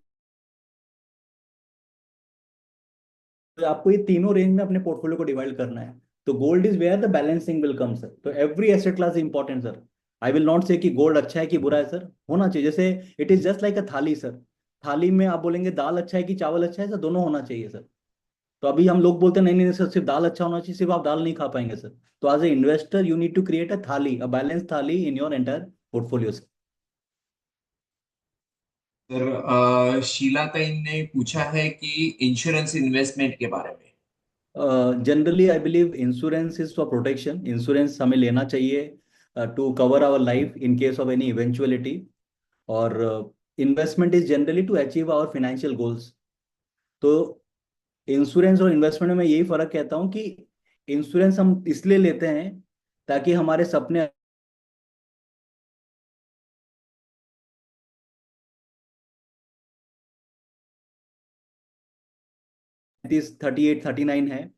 तो आपको ये तीनों रेंज में अपने पोर्टफोलियो को डिवाइड करना है। तो gold is where the balancing will come sir. तो every asset class is important sir. I will not say कि गोल्ड अच्छा है कि बुरा है सर, होना चाहिए। जैसे इट इज जस्ट लाइक अ थाली सर। थाली में आप बोलेंगे दाल अच्छा है कि चावल अच्छा है सर, दोनों होना चाहिए सर। तो अभी हम लोग बोलते हैं नहीं नहीं सर, सिर्फ दाल अच्छा होना चाहिए, सिर्फ आप दाल नहीं खा पाएंगे सर। तो as a investor you need to create a thali, a balance thali in your entire portfolio sir. Sir, Sheela Tai ने पूछा है कि इंश्योरेंस इन्वेस्टमेंट के बारे में। Generally I believe insurance is for protection. Insurance हमें लेना चाहिए to cover our life in case of any eventuality. और investment is generally to achieve our financial goals. तो इंश्योरेंस और इन्वेस्टमेंट में मैं यही फर्क कहता हूँ कि इंश्योरेंस हम इसलिए लेते हैं ताकि हमारे सपने 38 39 है,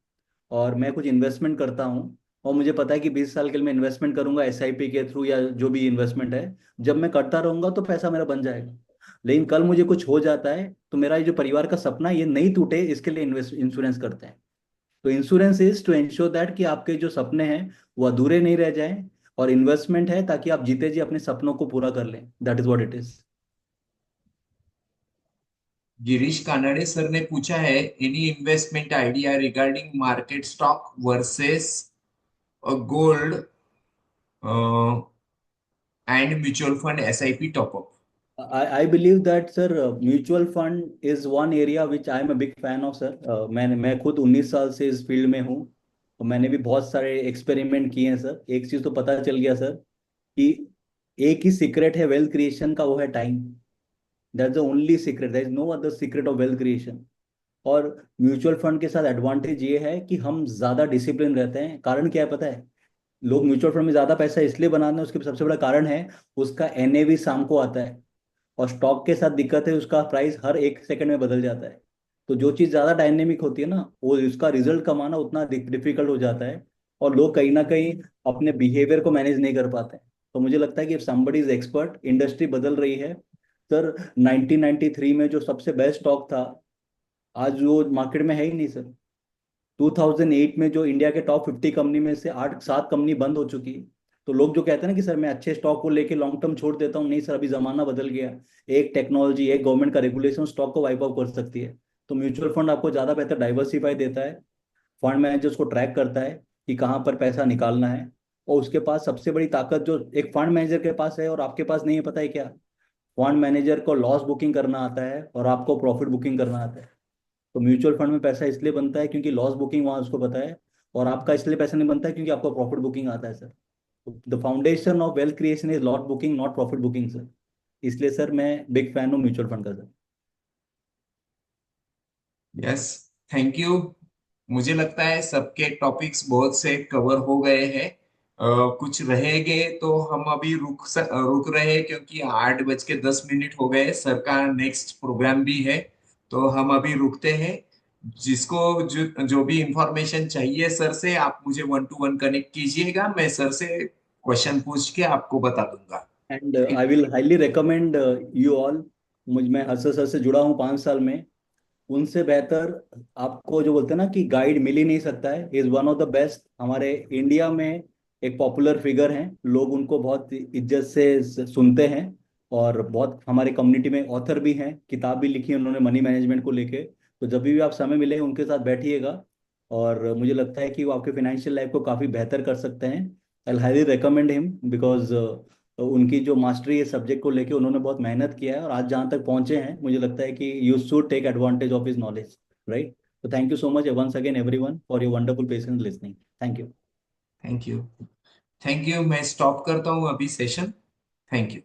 और मैं कुछ इन्वेस्टमेंट करता हूँ, और मुझे पता है कि 20 साल के लिए मैं इन्वेस्टमेंट करूंगा एसआईपी के थ्रू या जो भी इन्वेस्टमेंट है, जब मैं करता रहूंगा तो पैसा मेरा बन जाएगा। लेकिन कल मुझे कुछ हो जाता है तो मेरा ये जो परिवार का सपना है, ये नहीं टूटे, इसके लिए इंश्योरेंस करते हैं। तो insurance is to insure that कि आपके जो सपने हैं वो अधूरे नहीं रह जाएं, और इन्वेस्टमेंट है ताकि आप जीते जी अपने सपनों को पूरा कर लें। That is what it is. Girish Kanade sir ने पूछा है, any investment idea regarding market stock versus gold and mutual fund SIP top up. I believe that sir, mutual fund is one area which I am a big fan of sir. मैं खुद 19 साल से इस field में हूँ, और मैंने भी बहुत सारे एक्सपेरिमेंट किए हैं सर। एक चीज तो पता चल गया सर कि एक ही सीक्रेट है वेल्थ क्रिएशन का, वो है time. That's the only secret, there is no other secret of wealth creation. और म्यूचुअल फंड के साथ एडवांटेज ये है कि हम ज्यादा डिसिप्लिन रहते हैं। कारण क्या है पता है? लोग म्यूचुअल फंड में ज्यादा पैसा इसलिए बनाते हैं, उसके सबसे बड़ा कारण है उसका एनएवी शाम को आता है। और स्टॉक के साथ दिक्कत है, उसका प्राइस हर 1 सेकंड में बदल जाता है। तो जो चीज़ ज़्यादा डायनेमिक होती है ना, वो उसका रिजल्ट कमाना उतना डिफिकल्ट हो जाता है। और लोग कहीं ना कहीं अपने बिहेवियर को मैनेज नहीं कर पाते हैं। तो मुझे लगता है कि समबडी इज एक्सपर्ट, इंडस्ट्री बदल रही है सर। 1993 में जो सबसे बेस्ट स्टॉक था, आज वो मार्केट में है ही नहीं सर। 2008 में जो इंडिया के टॉप 50 कंपनी में से 8 7 कंपनी बंद हो चुकी है। तो लोग जो कहते हैं ना कि सर मैं अच्छे स्टॉक को लेके लॉन्ग टर्म छोड़ देता हूँ, नहीं सर, अभी जमाना बदल गया। एक टेक्नोलॉजी, एक गवर्नमेंट का रेगुलेशन स्टॉक को वाइप आउट कर सकती है। तो म्यूचुअल फंड आपको ज्यादा बेहतर डाइवर्सिफाई देता है। फंड मैनेजर्स को ट्रैक करता है कि कहाँ पर पैसा निकालना है। और उसके पास सबसे बड़ी ताकत जो एक फंड मैनेजर के पास है और आपके पास नहीं है, पता है क्या? फंड मैनेजर को लॉस बुकिंग करना आता है और आपको प्रॉफिट बुकिंग करना आता है। तो म्यूचुअल फंड में पैसा इसलिए बनता है क्योंकि लॉस बुकिंग वहां उसको पता है, और आपका इसलिए पैसा नहीं बनता है क्योंकि आपको प्रॉफिट बुकिंग आता है sir. The foundation of wealth creation is lot booking, not profit booking sir. इसलिए सर मैं बिग फैन हूँ म्यूचुअल फंड का सर। Yes, thank you. मुझे लगता है सबके टॉपिक्स बहुत से कवर हो गए हैं। कुछ रहेंगे तो हम अभी रुक रहे हैं, क्योंकि 8:10 हो गए, सर का नेक्स्ट प्रोग्राम भी है, तो हम अभी रुकते हैं। जिसको जो भी इंफॉर्मेशन चाहिए सर से, आप मुझे 1-to-1 कनेक्ट कीजिएगा, मैं सर से क्वेश्चन पूछ के आपको बता दूंगा। And I will highly recommend you all. मैं हर्षद सर से जुड़ा हूँ 5 साल में। उनसे बेहतर आपको जो बोलते हैं ना कि गाइड मिल ही नहीं सकता है। Is one of the best हमारे इंडिया में। एक पॉपुलर फिगर हैं, लोग उनको बहुत इज्जत से सुनते हैं। और बहुत हमारे कम्युनिटी में ऑथर भी हैं, किताब भी लिखी है उन्होंने मनी मैनेजमेंट को लेके। तो जब भी आप समय मिले उनके साथ बैठिएगा। और मुझे लगता है कि वो आपके फाइनेंशियल लाइफ को काफ़ी बेहतर कर सकते हैं। I highly recommend him because उनकी जो मास्टरी है सब्जेक्ट को लेके, उन्होंने बहुत मेहनत किया है और आज जहाँ तक पहुंचे हैं, मुझे लगता है कि you should take advantage of his knowledge, right. तो thank you so much once again everyone for your wonderful patience listening. Thank you. Thank you. Thank you, मैं स्टॉप करता हूँ अभी सेशन। Thank you.